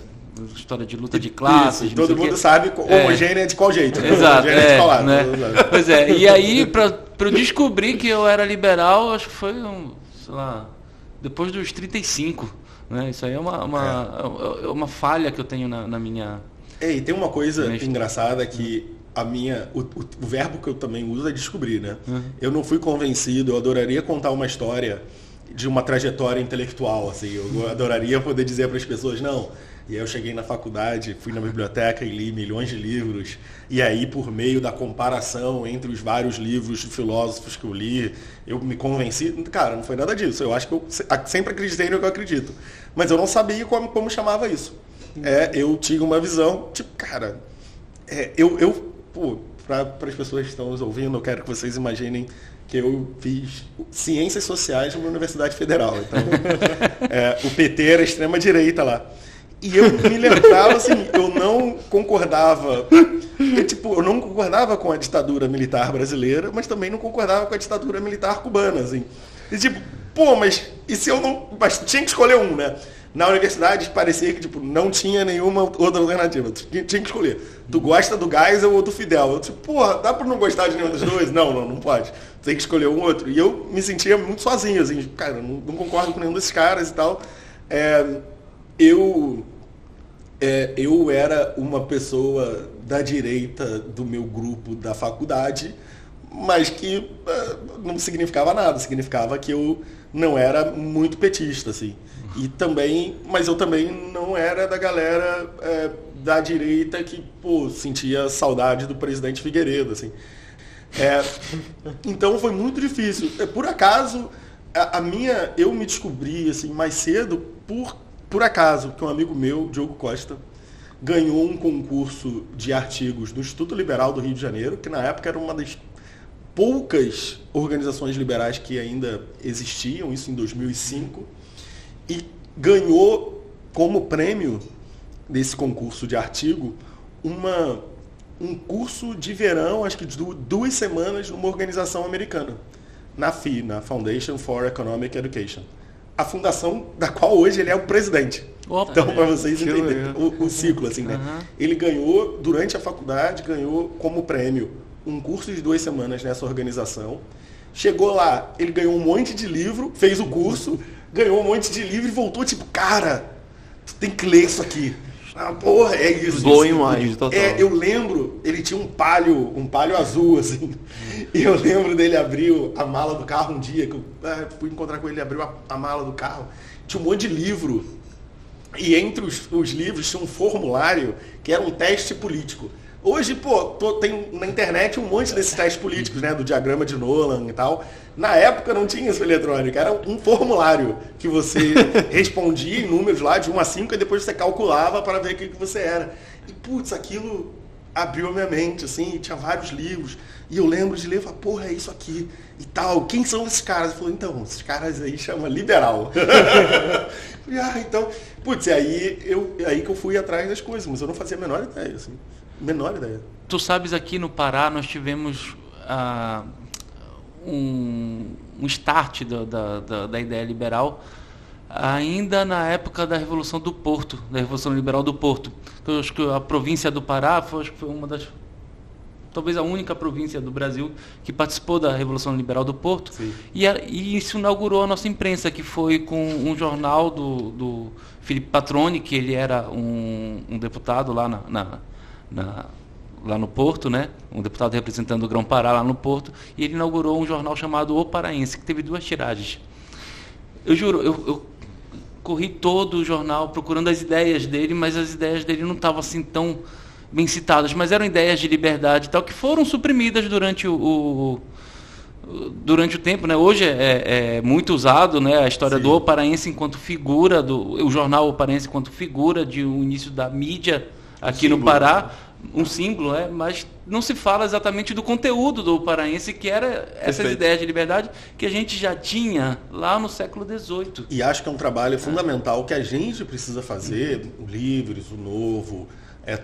história de luta de classes... Isso, todo mundo sabe homogênea de qual jeito, né? Exato, né? Pois é, e aí, pra eu descobrir que eu era liberal, acho que foi sei lá, depois dos 35, né? Isso aí é uma falha que eu tenho na minha... E tem uma coisa engraçada que o verbo que eu também uso é descobrir, né? Eu não fui convencido, eu adoraria contar uma história de uma trajetória intelectual, assim, eu adoraria poder dizer para as pessoas, não... E aí eu cheguei na faculdade, fui na biblioteca e li milhões de livros. E aí, por meio da comparação entre os vários livros de filósofos que eu li, eu me convenci. Cara, não foi nada disso. Eu acho que eu sempre acreditei no que eu acredito. Mas eu não sabia como chamava isso. Eu tinha uma visão, tipo, cara... para as pessoas que estão nos ouvindo, eu quero que vocês imaginem que eu fiz Ciências Sociais numa Universidade Federal. Então, o PT era extrema-direita lá. E eu me lembrava, assim, eu não concordava com a ditadura militar brasileira, mas também não concordava com a ditadura militar cubana, assim. E tipo, mas e se eu não... Mas tinha que escolher um, né? Na universidade parecia que, não tinha nenhuma outra alternativa. Tinha que escolher. Tu gosta do Geisel ou do Fidel? Eu tipo, dá pra não gostar de nenhum dos dois? Não pode. Tem que escolher um outro. E eu me sentia muito sozinho, assim, cara, não concordo com nenhum desses caras e tal. Eu era uma pessoa da direita do meu grupo da faculdade, mas que não significava nada, significava que eu não era muito petista, assim. Mas eu também não era da galera da direita que, sentia saudade do presidente Figueiredo, assim. Então foi muito difícil. Por acaso, eu me descobri assim, mais cedo por acaso, que um amigo meu, Diogo Costa, ganhou um concurso de artigos do Instituto Liberal do Rio de Janeiro, que na época era uma das poucas organizações liberais que ainda existiam, isso em 2005, e ganhou como prêmio desse concurso de artigo um curso de verão, acho que de 2 semanas, numa organização americana, na FEE, na Foundation for Economic Education. A fundação da qual hoje ele é o presidente. Opa, então, para vocês entenderem o ciclo, assim, né? Ele ganhou, durante a faculdade, ganhou como prêmio um curso de 2 semanas nessa organização. Chegou lá, ele ganhou um monte de livro, fez o curso, ganhou um monte de livro e voltou, tipo, cara, tu tem que ler isso aqui. É isso. Blowing mind, total. Eu lembro, ele tinha um palio azul, assim. E eu lembro dele abrir a mala do carro um dia, que eu fui encontrar com ele, ele abriu a mala do carro. Tinha um monte de livro. E entre os livros tinha um formulário que era um teste político. Hoje, tem na internet um monte desses testes políticos, né? Do diagrama de Nolan e tal. Na época não tinha isso eletrônico, era um formulário que você respondia em números lá de 1 a 5 e depois você calculava para ver o que você era. E, aquilo abriu a minha mente, assim, e tinha vários livros. E eu lembro de ler e falar, porra, é isso aqui e tal. Quem são esses caras? Eu falei, então, esses caras aí chamam liberal. Então, putz, aí que eu fui atrás das coisas, mas eu não fazia a menor ideia, assim. Menor ideia. Tu sabes, aqui no Pará nós tivemos um start da ideia liberal ainda na época da Revolução do Porto, da Revolução Liberal do Porto. Então, acho que a província do Pará acho que foi uma das, talvez a única província do Brasil que participou da Revolução Liberal do Porto. E isso inaugurou a nossa imprensa, que foi com um jornal do Felipe Patroni, que ele era um deputado lá lá no Porto, né? Um deputado representando o Grão-Pará lá no Porto, e ele inaugurou um jornal chamado O Paraense, que teve 2 tiragens. Eu juro, eu corri todo o jornal procurando as ideias dele, mas as ideias dele não estavam assim tão bem citadas, mas eram ideias de liberdade e tal, que foram suprimidas durante o tempo, né? Hoje é muito usado, né, a história do O Paraense enquanto figura, o jornal O Paraense enquanto figura de um início da mídia aqui no Pará, um símbolo, mas não se fala exatamente do conteúdo do Paraense, que era essas ideias de liberdade que a gente já tinha lá no século XVIII. E acho que é um trabalho fundamental que a gente precisa fazer, o Livres, o Novo,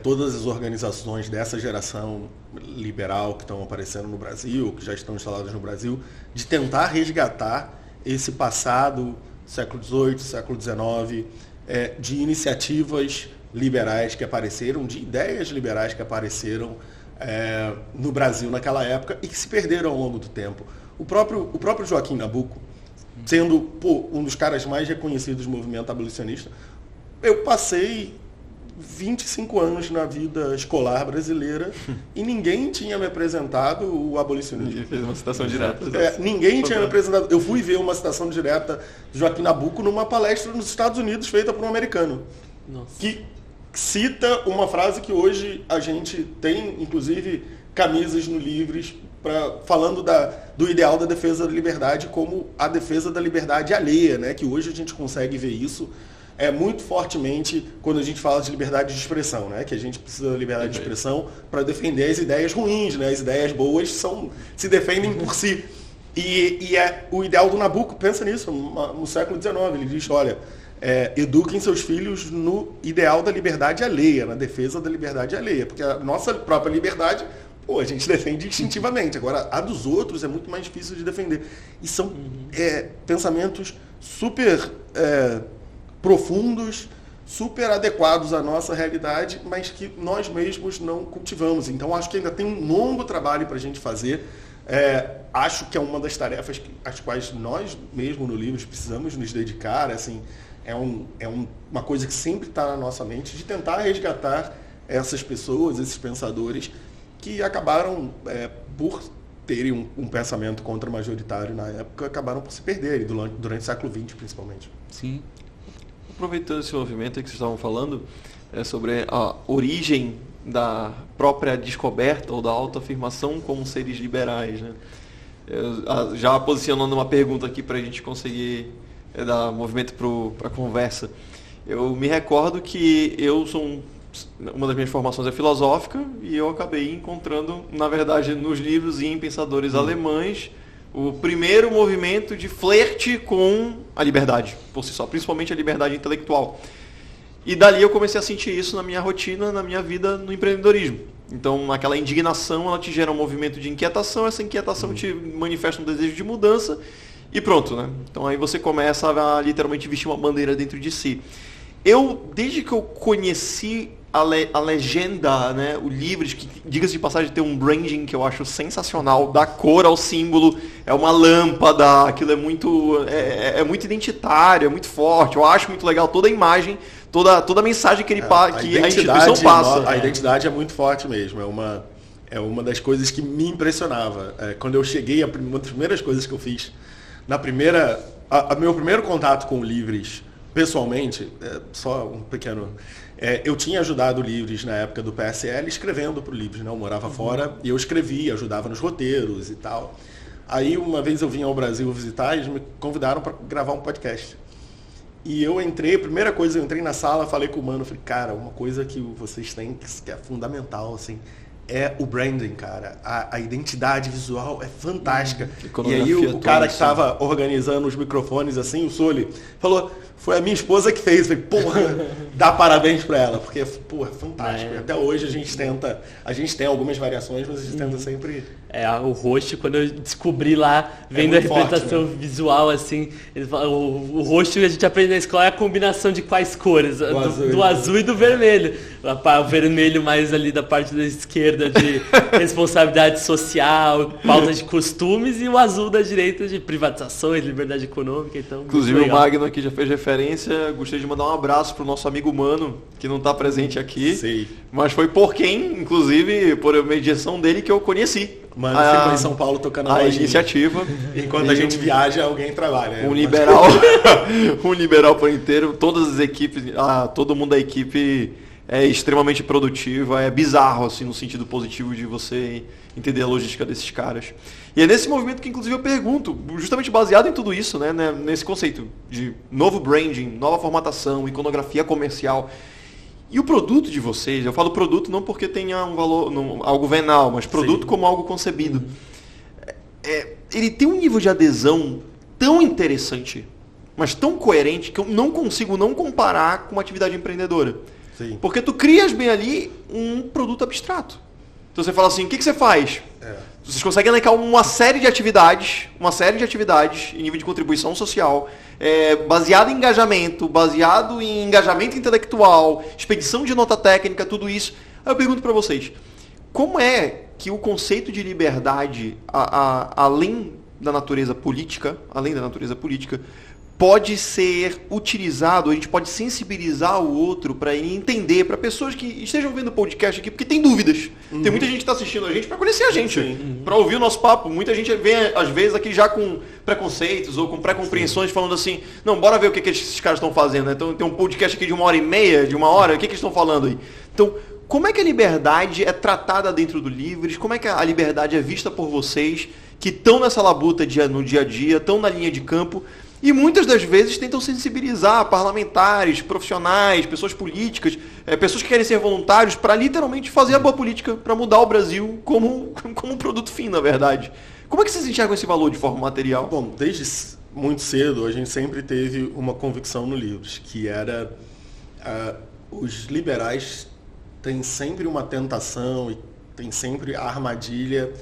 todas as organizações dessa geração liberal que estão aparecendo no Brasil, que já estão instaladas no Brasil, de tentar resgatar esse passado, século XVIII, século XIX, de iniciativas liberais que apareceram, de ideias liberais que apareceram no Brasil naquela época e que se perderam ao longo do tempo. O próprio Joaquim Nabuco, sendo um dos caras mais reconhecidos do movimento abolicionista, eu passei 25 anos na vida escolar brasileira e ninguém tinha me apresentado o abolicionismo. Ninguém fez uma citação direta. Ninguém tinha me apresentado. Eu fui ver uma citação direta de Joaquim Nabuco numa palestra nos Estados Unidos feita por um americano. Nossa. Que cita uma frase que hoje a gente tem, inclusive, camisas no Livres, falando do ideal da defesa da liberdade como a defesa da liberdade alheia, né? Que hoje a gente consegue ver isso muito fortemente quando a gente fala de liberdade de expressão, né? Que a gente precisa da liberdade de expressão para defender as ideias ruins, né? As ideias boas se defendem por si. E o ideal do Nabuco, pensa nisso, no século XIX, ele diz, olha, eduquem seus filhos no ideal da liberdade alheia, na defesa da liberdade alheia, porque a nossa própria liberdade, a gente defende instintivamente, agora a dos outros é muito mais difícil de defender. E são pensamentos super profundos, super adequados à nossa realidade, mas que nós mesmos não cultivamos. Então, acho que ainda tem um longo trabalho para a gente fazer. Acho que é uma das tarefas às quais nós mesmos no Livres precisamos nos dedicar. Assim, uma coisa que sempre está na nossa mente, de tentar resgatar essas pessoas, esses pensadores que acabaram, por terem um pensamento contra-majoritário na época, acabaram por se perder durante o século XX, principalmente. Sim. Aproveitando esse movimento que vocês estavam falando, sobre a origem da própria descoberta ou da autoafirmação como seres liberais, né? Já posicionando uma pergunta aqui para a gente conseguir dar movimento para a conversa. Eu me recordo que uma das minhas formações é filosófica e eu acabei encontrando, na verdade, nos livros e em pensadores alemães, o primeiro movimento de flerte com a liberdade, por si só, principalmente a liberdade intelectual. E dali eu comecei a sentir isso na minha rotina, na minha vida no empreendedorismo. Então, aquela indignação, ela te gera um movimento de inquietação, essa inquietação te manifesta um desejo de mudança e pronto, né? Então aí você começa a literalmente vestir uma bandeira dentro de si. Desde que eu conheci a legenda, né, o Livres, que, diga-se de passagem, tem um branding que eu acho sensacional, da cor ao símbolo, é uma lâmpada, aquilo é muito identitário, é muito forte, eu acho muito legal toda a imagem, toda a mensagem que a instituição passa. A identidade é muito forte mesmo, é uma das coisas que me impressionava. Quando eu cheguei, uma das primeiras coisas que eu fiz, meu primeiro contato com o Livres, pessoalmente, só um pequeno... eu tinha ajudado o Livres na época do PSL escrevendo para o Livres, né? Eu morava fora e eu escrevia, ajudava nos roteiros e tal. Aí uma vez eu vim ao Brasil visitar e eles me convidaram para gravar um podcast. E eu entrei, primeira coisa, eu entrei na sala, falei com o mano, falei, cara, uma coisa que vocês têm que é fundamental, assim, é o branding, cara. A identidade visual é fantástica. E aí o cara que estava organizando os microfones, assim, o Soli, falou, foi a minha esposa que fez. Eu falei, porra, dá parabéns pra ela, porque, porra, é fantástico. Até hoje a gente tem algumas variações, mas a gente tenta sempre... O rosto, quando eu descobri lá, vendo a representação forte, né? Visual, assim, o rosto que a gente aprende na escola é a combinação de quais cores? Do azul e do vermelho. O vermelho mais ali da parte da esquerda de responsabilidade social, pauta de costumes, e o azul da direita de privatizações, liberdade econômica. Então, inclusive o Magno aqui já fez referência, gostaria de mandar um abraço pro nosso amigo Mano, que não está presente aqui, Sei. Mas foi por quem, inclusive, por mediação dele, que eu conheci. Mano, você foi em São Paulo tocando a iniciativa. Enquanto a gente viaja, alguém trabalha. Um liberal por inteiro, todas as equipes, todo mundo da equipe é extremamente produtivo, é bizarro, assim, no sentido positivo de você entender a logística desses caras. E é nesse movimento que, inclusive, eu pergunto, justamente baseado em tudo isso, né, nesse conceito de novo branding, nova formatação, iconografia comercial. E o produto de vocês, eu falo produto não porque tenha um valor, algo venal, mas produto como algo concebido. Ele tem um nível de adesão tão interessante, mas tão coerente, que eu não consigo não comparar com uma atividade empreendedora. Sim. Porque tu crias bem ali um produto abstrato. Então você fala assim, o que você faz? Vocês conseguem elencar uma série de atividades em nível de contribuição social, baseado em engajamento intelectual, expedição de nota técnica, tudo isso. Aí eu pergunto para vocês, como é que o conceito de liberdade, além da natureza política, pode ser utilizado, a gente pode sensibilizar o outro para ele entender, para pessoas que estejam vendo o podcast aqui, porque tem dúvidas. Tem muita gente que está assistindo a gente para conhecer a gente, para ouvir o nosso papo. Muita gente vem, às vezes, aqui já com preconceitos ou com pré-compreensões, falando assim, não, bora ver o que esses caras estão fazendo. Né? Então tem um podcast aqui de 1h30, de 1 hora, o que eles estão falando aí? Então, como é que a liberdade é tratada dentro do Livres? Como é que a liberdade é vista por vocês, que estão nessa labuta no dia a dia, estão na linha de campo, e muitas das vezes tentam sensibilizar parlamentares, profissionais, pessoas políticas, pessoas que querem ser voluntários para literalmente fazer a boa política, para mudar o Brasil como um produto fim, na verdade. Como é que vocês enxergam esse valor de forma material? Bom, desde muito cedo a gente sempre teve uma convicção no Livres, que era os liberais têm sempre uma tentação e tem sempre a armadilha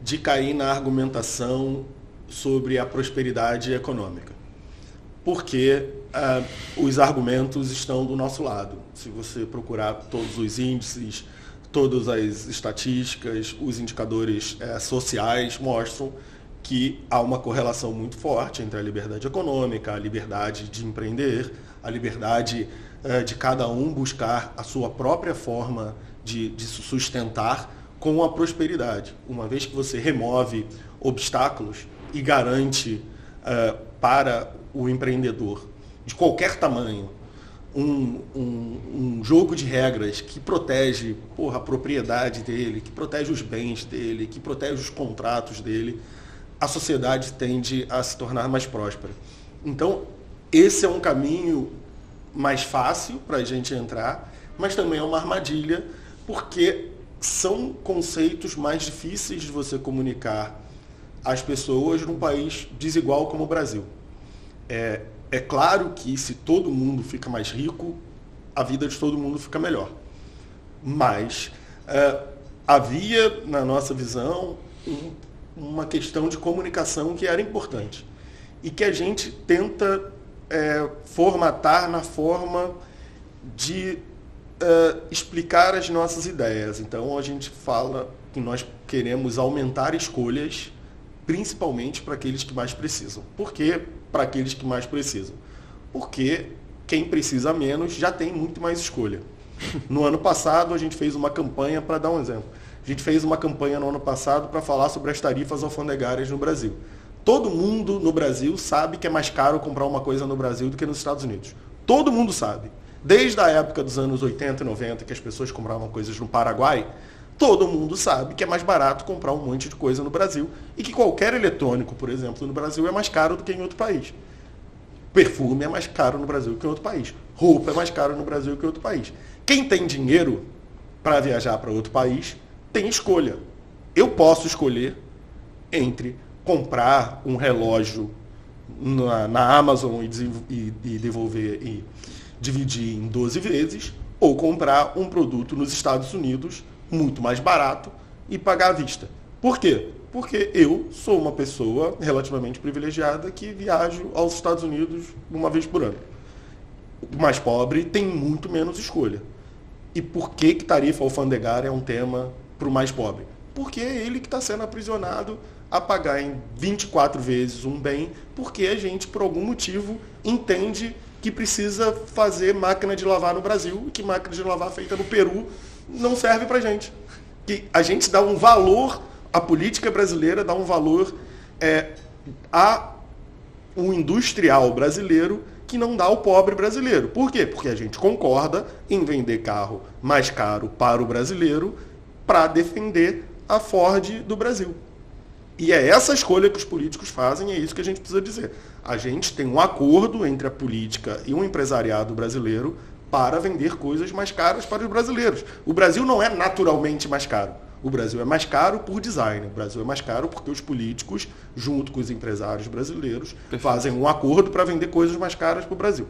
de cair na argumentação sobre a prosperidade econômica. Porque os argumentos estão do nosso lado. Se você procurar todos os índices, todas as estatísticas, os indicadores sociais mostram que há uma correlação muito forte entre a liberdade econômica, a liberdade de empreender, a liberdade de cada um buscar a sua própria forma de se sustentar com a prosperidade. Uma vez que você remove obstáculos e garante para o empreendedor de qualquer tamanho um jogo de regras que protege a propriedade dele, que protege os bens dele, que protege os contratos dele, a sociedade tende a se tornar mais próspera. Então, esse é um caminho mais fácil para a gente entrar, mas também é uma armadilha, porque são conceitos mais difíceis de você comunicar às pessoas num país desigual como o Brasil. É claro que se todo mundo fica mais rico, a vida de todo mundo fica melhor. Mas havia, na nossa visão, uma questão de comunicação que era importante. E que a gente tenta formatar na forma de explicar as nossas ideias. Então a gente fala que nós queremos aumentar escolhas, principalmente para aqueles que mais precisam. Por quê? Para aqueles que mais precisam. Porque quem precisa menos já tem muito mais escolha. No ano passado, a gente fez uma campanha, para dar um exemplo. A gente fez uma campanha no ano passado para falar sobre as tarifas alfandegárias no Brasil. Todo mundo no Brasil sabe que é mais caro comprar uma coisa no Brasil do que nos Estados Unidos. Todo mundo sabe. Desde a época dos anos 80 e 90, que as pessoas compravam coisas no Paraguai, todo mundo sabe que é mais barato comprar um monte de coisa no Brasil e que qualquer eletrônico, por exemplo, no Brasil é mais caro do que em outro país. Perfume é mais caro no Brasil que em outro país. Roupa é mais caro no Brasil que em outro país. Quem tem dinheiro para viajar para outro país tem escolha. Eu posso escolher entre comprar um relógio na Amazon e devolver e dividir em 12 vezes, ou comprar um produto nos Estados Unidos muito mais barato e pagar à vista. Por quê? Porque eu sou uma pessoa relativamente privilegiada que viajo aos Estados Unidos uma vez por ano. O mais pobre tem muito menos escolha. E por que tarifa alfandegária é um tema para o mais pobre? Porque é ele que está sendo aprisionado a pagar em 24 vezes um bem, porque a gente, por algum motivo, entende que precisa fazer máquina de lavar no Brasil e que máquina de lavar feita no Peru não serve para a gente. Que a gente dá um valor, a política brasileira dá um valor a um industrial brasileiro que não dá ao pobre brasileiro. Por quê? Porque a gente concorda em vender carro mais caro para o brasileiro para defender a Ford do Brasil. E é essa escolha que os políticos fazem, é isso que a gente precisa dizer. A gente tem um acordo entre a política e o empresariado brasileiro para vender coisas mais caras para os brasileiros. O Brasil não é naturalmente mais caro. O Brasil é mais caro por design. O Brasil é mais caro porque os políticos, junto com os empresários brasileiros, fazem um acordo para vender coisas mais caras para o Brasil.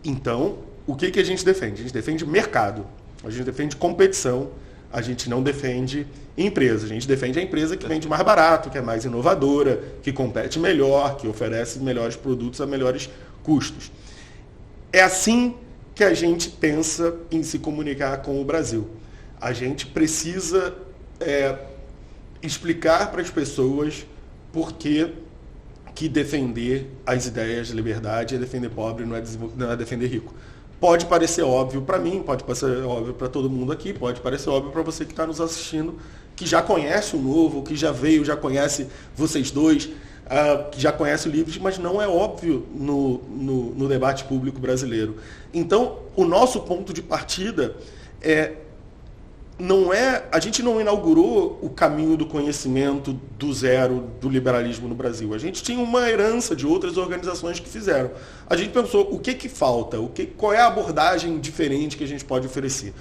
Então, o que a gente defende? A gente defende mercado. A gente defende competição. A gente não defende empresa. A gente defende a empresa que vende mais barato, que é mais inovadora, que compete melhor, que oferece melhores produtos a melhores custos. É assim que a gente pensa em se comunicar com o Brasil. A gente precisa explicar para as pessoas por que defender as ideias de liberdade é defender pobre, não é defender rico. Pode parecer óbvio para mim, pode parecer óbvio para todo mundo aqui, pode parecer óbvio para você que está nos assistindo, que já conhece o Novo, que já veio, já conhece vocês dois, que já conhece o Livres, mas não é óbvio no debate público brasileiro. Então, o nosso ponto de partida a gente não inaugurou o caminho do conhecimento do zero do liberalismo no Brasil. A gente tinha uma herança de outras organizações que fizeram. A gente pensou, o que falta? Qual é a abordagem diferente que a gente pode oferecer?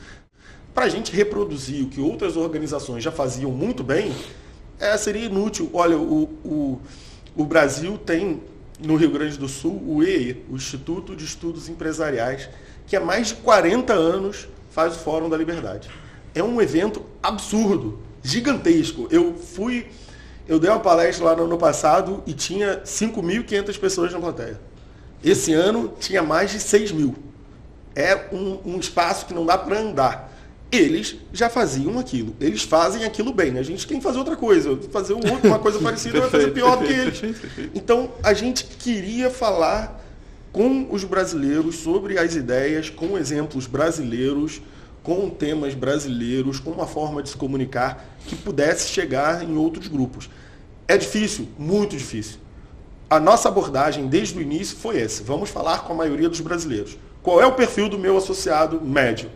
Para a gente reproduzir o que outras organizações já faziam muito bem, seria inútil. Olha, o Brasil tem, no Rio Grande do Sul, o EE, o Instituto de Estudos Empresariais, que há mais de 40 anos faz o Fórum da Liberdade. É um evento absurdo, gigantesco. Eu dei uma palestra lá no ano passado e tinha 5.500 pessoas na plateia. Esse ano tinha mais de 6.000. É um espaço que não dá para andar. Eles já faziam aquilo. Eles fazem aquilo bem. A gente tem que fazer outra coisa. Fazer uma coisa parecida vai fazer pior do que eles. Então, a gente queria falar com os brasileiros sobre as ideias, com exemplos brasileiros, com temas brasileiros, com uma forma de se comunicar que pudesse chegar em outros grupos. É difícil? Muito difícil. A nossa abordagem desde o início foi essa. Vamos falar com a maioria dos brasileiros. Qual é o perfil do meu associado médio?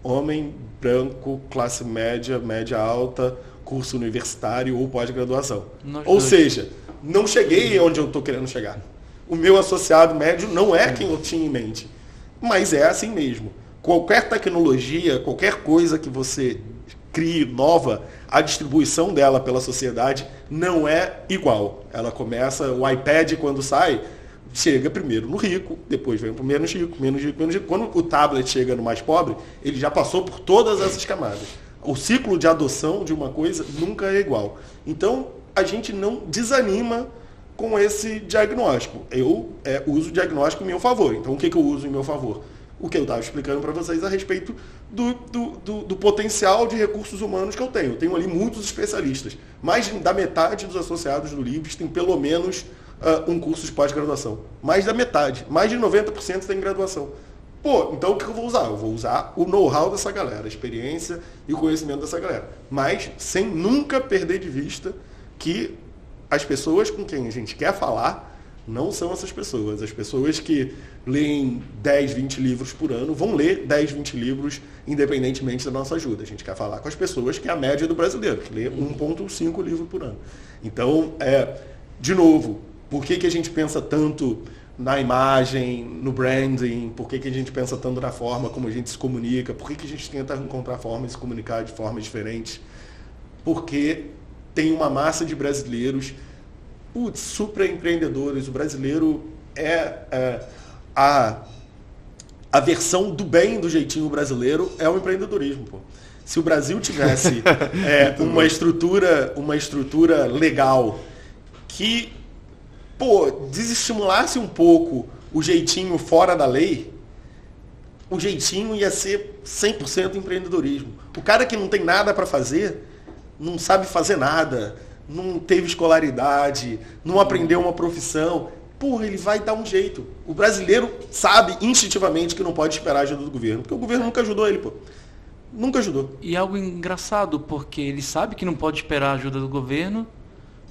Homem, branco, classe média, média alta, curso universitário ou pós-graduação. Ou seja, não cheguei onde eu estou querendo chegar. O meu associado médio não é quem eu tinha em mente. Mas é assim mesmo. Qualquer tecnologia, qualquer coisa que você crie nova, a distribuição dela pela sociedade não é igual. Ela começa, o iPad quando sai, chega primeiro no rico, depois vem para o menos rico, menos rico, menos rico. Quando o tablet chega no mais pobre, ele já passou por todas essas camadas. O ciclo de adoção de uma coisa nunca é igual. Então, a gente não desanima com esse diagnóstico. Eu uso o diagnóstico em meu favor. Então, o que eu uso em meu favor? O que eu estava explicando para vocês a respeito do potencial de recursos humanos que eu tenho. Eu tenho ali muitos especialistas. Mais da metade dos associados do Livres tem pelo menos um curso de pós-graduação. Mais da metade. Mais de 90% tem graduação. Então o que eu vou usar? Eu vou usar o know-how dessa galera, a experiência e o conhecimento dessa galera. Mas sem nunca perder de vista que as pessoas com quem a gente quer falar não são essas pessoas. As pessoas que leem 10, 20 livros por ano vão ler 10, 20 livros independentemente da nossa ajuda. A gente quer falar com as pessoas que é a média do brasileiro, que lê 1,5 livros por ano. Então, de novo, Por que a gente pensa tanto na imagem, no branding? Por que a gente pensa tanto na forma como a gente se comunica? Por que a gente tenta encontrar formas de se comunicar de formas diferentes? Porque tem uma massa de brasileiros super empreendedores. O brasileiro a versão do bem do jeitinho brasileiro é o empreendedorismo, pô. Se o Brasil tivesse uma estrutura legal que, desestimulasse um pouco o jeitinho fora da lei, o jeitinho ia ser 100% empreendedorismo. O cara que não tem nada para fazer, não sabe fazer nada, não teve escolaridade, não aprendeu uma profissão, ele vai dar um jeito. O brasileiro sabe instintivamente que não pode esperar a ajuda do governo, porque o governo nunca ajudou ele, Nunca ajudou. E algo engraçado, porque ele sabe que não pode esperar a ajuda do governo,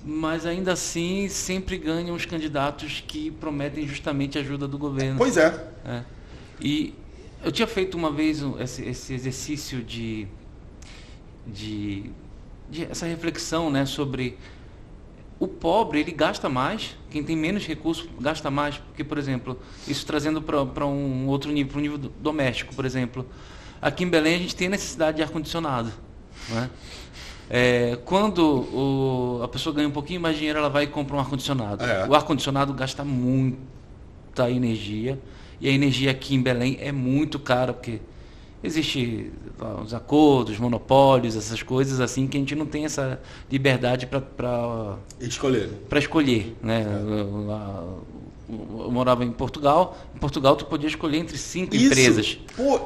mas ainda assim sempre ganham os candidatos que prometem justamente a ajuda do governo. Pois é. E eu tinha feito uma vez esse exercício de essa reflexão, né, sobre o pobre, ele gasta mais, quem tem menos recursos gasta mais, porque, por exemplo, isso trazendo para um outro nível, para um nível doméstico, por exemplo, aqui em Belém a gente tem necessidade de ar-condicionado, né? Quando a pessoa ganha um pouquinho mais de dinheiro, ela vai e compra um ar-condicionado. O ar-condicionado gasta muita energia, e a energia aqui em Belém é muito cara, porque existe os acordos, monopólios, essas coisas assim, que a gente não tem essa liberdade para escolher, né? Eu morava em Portugal. Em Portugal tu podia escolher entre 5 empresas.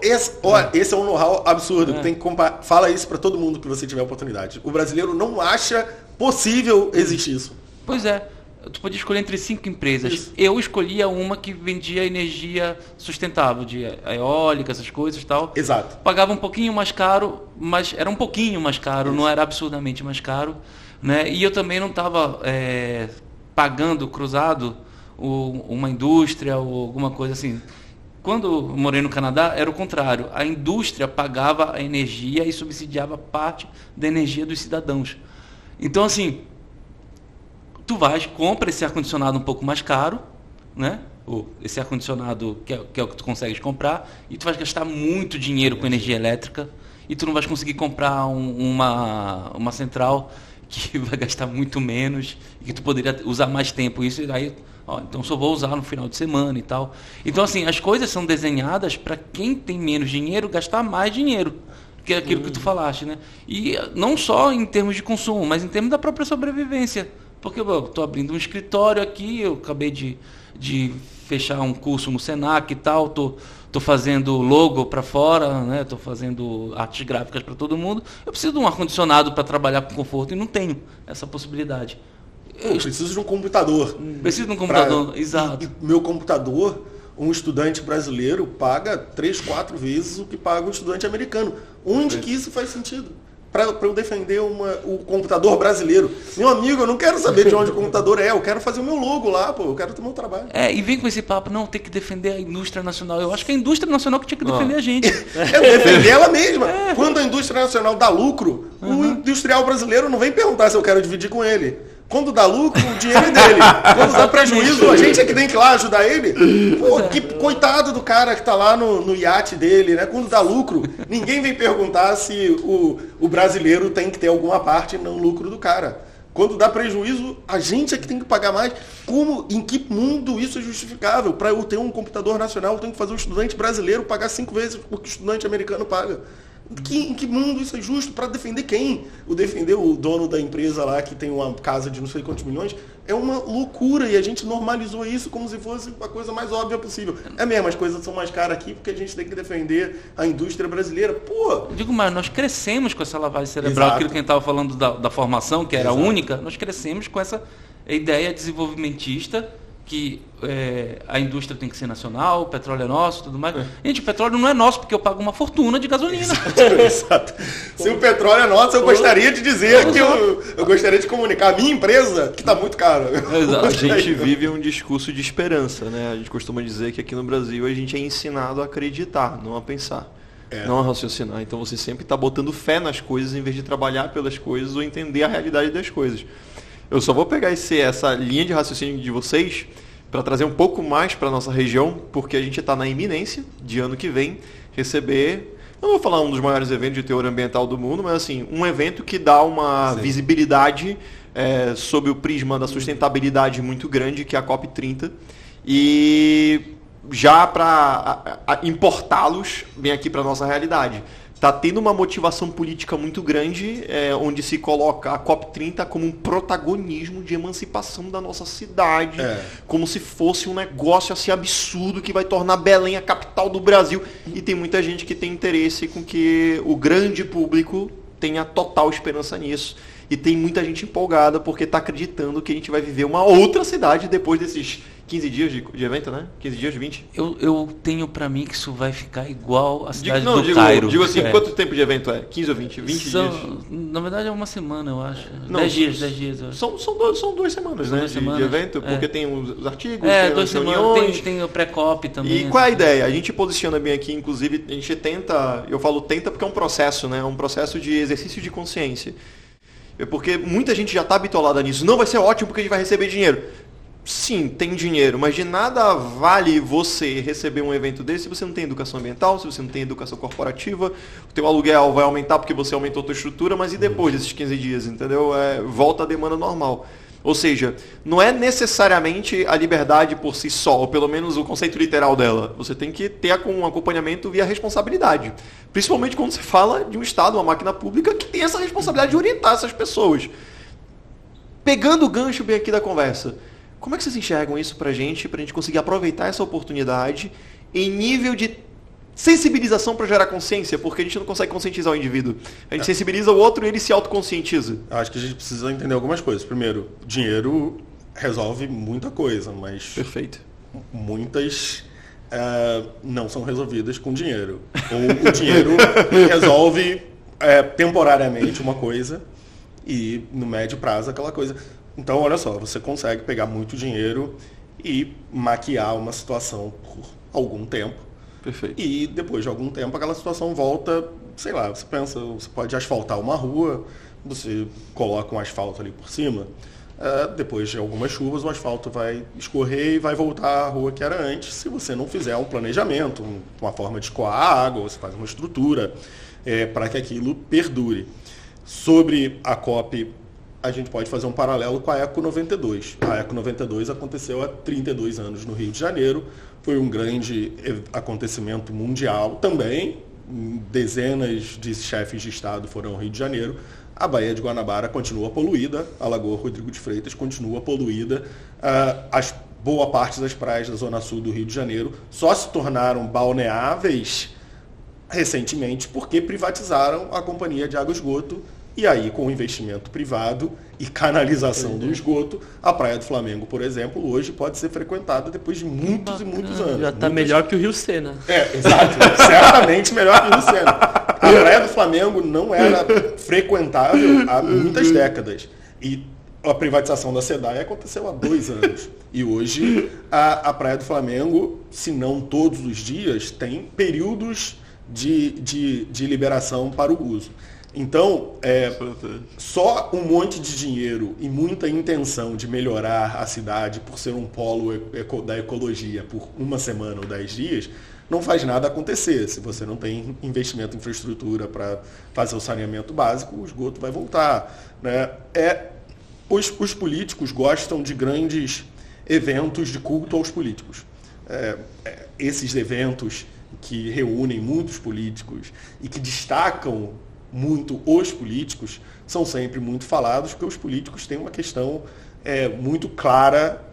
Esse é um know-how absurdo. Tem que fala isso para todo mundo que você tiver oportunidade. O brasileiro não acha possível existir isso. Pois é. Tu podia escolher entre 5 empresas. Isso. Eu escolhia uma que vendia energia sustentável, de eólica, essas coisas e tal. Exato. Pagava um pouquinho mais caro, mas era um pouquinho mais caro, isso. Não era absurdamente mais caro, né? E eu também não estava pagando cruzado uma indústria ou alguma coisa assim. Quando eu morei no Canadá, era o contrário. A indústria pagava a energia e subsidiava parte da energia dos cidadãos. Então, assim, tu compra esse ar-condicionado um pouco mais caro, né? Esse ar-condicionado que é o que tu consegues comprar, e tu vais gastar muito dinheiro com energia elétrica, e tu não vais conseguir comprar uma central que vai gastar muito menos, e que tu poderia usar mais tempo. Isso aí, então só vou usar no final de semana e tal. Então, assim, as coisas são desenhadas para quem tem menos dinheiro gastar mais dinheiro, que é aquilo que tu falaste, né? E não só em termos de consumo, mas em termos da própria sobrevivência. Porque eu estou abrindo um escritório aqui, eu acabei de fechar um curso no Senac e tal, tô fazendo logo para fora, né? Tô fazendo artes gráficas para todo mundo. Eu preciso de um ar-condicionado para trabalhar com conforto e não tenho essa possibilidade. Eu preciso de um computador. Preciso de um computador, exato. Meu computador, um estudante brasileiro paga 3, 4 vezes o que paga um estudante americano. Onde que isso faz sentido? Para eu defender o computador brasileiro. Meu amigo, eu não quero saber de onde o computador eu quero fazer o meu logo lá, eu quero ter o meu trabalho. E vem com esse papo, não, tem que defender a indústria nacional. Eu acho que é a indústria nacional que tinha que defender a gente. Defender ela mesma. Quando a indústria nacional dá lucro, o industrial brasileiro não vem perguntar se eu quero dividir com ele. Quando dá lucro, o dinheiro é dele. Quando dá prejuízo, a gente é que tem que ir lá ajudar ele. Que coitado do cara que tá lá no iate dele, né? Quando dá lucro, ninguém vem perguntar se o brasileiro tem que ter alguma parte no lucro do cara. Quando dá prejuízo, a gente é que tem que pagar mais. Em que mundo isso é justificável? Para eu ter um computador nacional, eu tenho que fazer o estudante brasileiro pagar 5 vezes o que o estudante americano paga. Em que mundo isso é justo? Para defender quem? Defender o dono da empresa lá que tem uma casa de não sei quantos milhões é uma loucura, e a gente normalizou isso como se fosse a coisa mais óbvia possível. É mesmo, as coisas são mais caras aqui porque a gente tem que defender a indústria brasileira. Eu digo mais, nós crescemos com essa lavagem cerebral. Exato. Aquilo que a gente estava falando da formação, que era Exato. Única, nós crescemos com essa ideia desenvolvimentista que a indústria tem que ser nacional, o petróleo é nosso, tudo mais. Gente, o petróleo não é nosso porque eu pago uma fortuna de gasolina. Exato. Se o petróleo é nosso, eu gostaria de dizer que eu gostaria de comunicar a minha empresa que está muito caro. Exato. A gente vive um discurso de esperança, né? A gente costuma dizer que aqui no Brasil a gente é ensinado a acreditar, não a pensar. Não a raciocinar. Então você sempre está botando fé nas coisas em vez de trabalhar pelas coisas ou entender a realidade das coisas. Eu só vou pegar essa linha de raciocínio de vocês para trazer um pouco mais para nossa região, porque a gente está na iminência de ano que vem receber, eu não vou falar um dos maiores eventos de teor ambiental do mundo, mas assim, um evento que dá uma visibilidade sob o prisma da sustentabilidade muito grande, que é a COP30. E já para importá-los bem aqui para a nossa realidade. Está tendo uma motivação política muito grande, onde se coloca a COP30 como um protagonismo de emancipação da nossa cidade, como se fosse um negócio assim absurdo que vai tornar Belém a capital do Brasil. E tem muita gente que tem interesse com que o grande público tenha total esperança nisso. E tem muita gente empolgada porque está acreditando que a gente vai viver uma outra cidade depois desses 15 dias de evento, né? 15 dias, 20? Eu tenho pra mim que isso vai ficar igual a cidade do Cairo. Digo assim, quanto tempo de evento é? 15 ou 20? 20 dias? Na verdade é uma semana, eu acho. Não, 10 dias. Eu acho. São 2 semanas, né? De evento, porque tem os artigos, tem 2 as semanas. reuniões. Tem o pré-cop também. E qual é a ideia? A gente posiciona bem aqui, inclusive, a gente tenta, eu falo tenta porque é um processo, né? É um processo de exercício de consciência. Porque muita gente já está bitolada nisso. Não vai ser ótimo porque a gente vai receber dinheiro. Sim, tem dinheiro, mas de nada vale você receber um evento desse se você não tem educação ambiental, se você não tem educação corporativa, o teu aluguel vai aumentar porque você aumentou a tua estrutura, mas e depois desses 15 dias, entendeu? Volta a demanda normal. Ou seja, não é necessariamente a liberdade por si só, ou pelo menos o conceito literal dela. Você tem que ter um acompanhamento via responsabilidade. Principalmente quando você fala de um Estado, uma máquina pública, que tem essa responsabilidade de orientar essas pessoas. Pegando o gancho bem aqui da conversa, como é que vocês enxergam isso pra gente conseguir aproveitar essa oportunidade em nível de sensibilização para gerar consciência? Porque a gente não consegue conscientizar o indivíduo. A gente sensibiliza o outro e ele se autoconscientiza. Acho que a gente precisa entender algumas coisas. Primeiro, dinheiro resolve muita coisa, mas perfeito. Muitas não são resolvidas com dinheiro. Ou o dinheiro resolve temporariamente uma coisa e no médio prazo aquela coisa. Então, olha só, você consegue pegar muito dinheiro e maquiar uma situação por algum tempo. Perfeito. E depois de algum tempo aquela situação volta, sei lá, você pensa, você pode asfaltar uma rua, você coloca um asfalto ali por cima, depois de algumas chuvas o asfalto vai escorrer e vai voltar à rua que era antes, se você não fizer um planejamento, uma forma de escoar a água, você faz uma estrutura para que aquilo perdure. Sobre a COP, a gente pode fazer um paralelo com a Eco 92. A Eco 92 aconteceu há 32 anos no Rio de Janeiro. Foi um grande acontecimento mundial também. Dezenas de chefes de Estado foram ao Rio de Janeiro. A Baía de Guanabara continua poluída. A Lagoa Rodrigo de Freitas continua poluída. Boa parte das praias da zona sul do Rio de Janeiro só se tornaram balneáveis recentemente porque privatizaram a Companhia de Água e Esgoto. E aí, com o investimento privado e canalização do esgoto, a Praia do Flamengo, por exemplo, hoje pode ser frequentada depois de muitos e muitos anos. Já está melhor que o Rio Sena. Exato. Certamente melhor que o Rio Sena. A Praia do Flamengo não era frequentável há muitas décadas. E a privatização da SEDAI aconteceu há 2 anos. E hoje, a Praia do Flamengo, se não todos os dias, tem períodos de liberação para o uso. Então, só um monte de dinheiro e muita intenção de melhorar a cidade por ser um polo da ecologia por 1 semana ou 10 dias, não faz nada acontecer. Se você não tem investimento em infraestrutura para fazer o saneamento básico, o esgoto vai voltar. Né? Os políticos gostam de grandes eventos de culto aos políticos. Esses eventos que reúnem muitos políticos e que destacam muito os políticos são sempre muito falados, porque os políticos têm uma questão muito clara,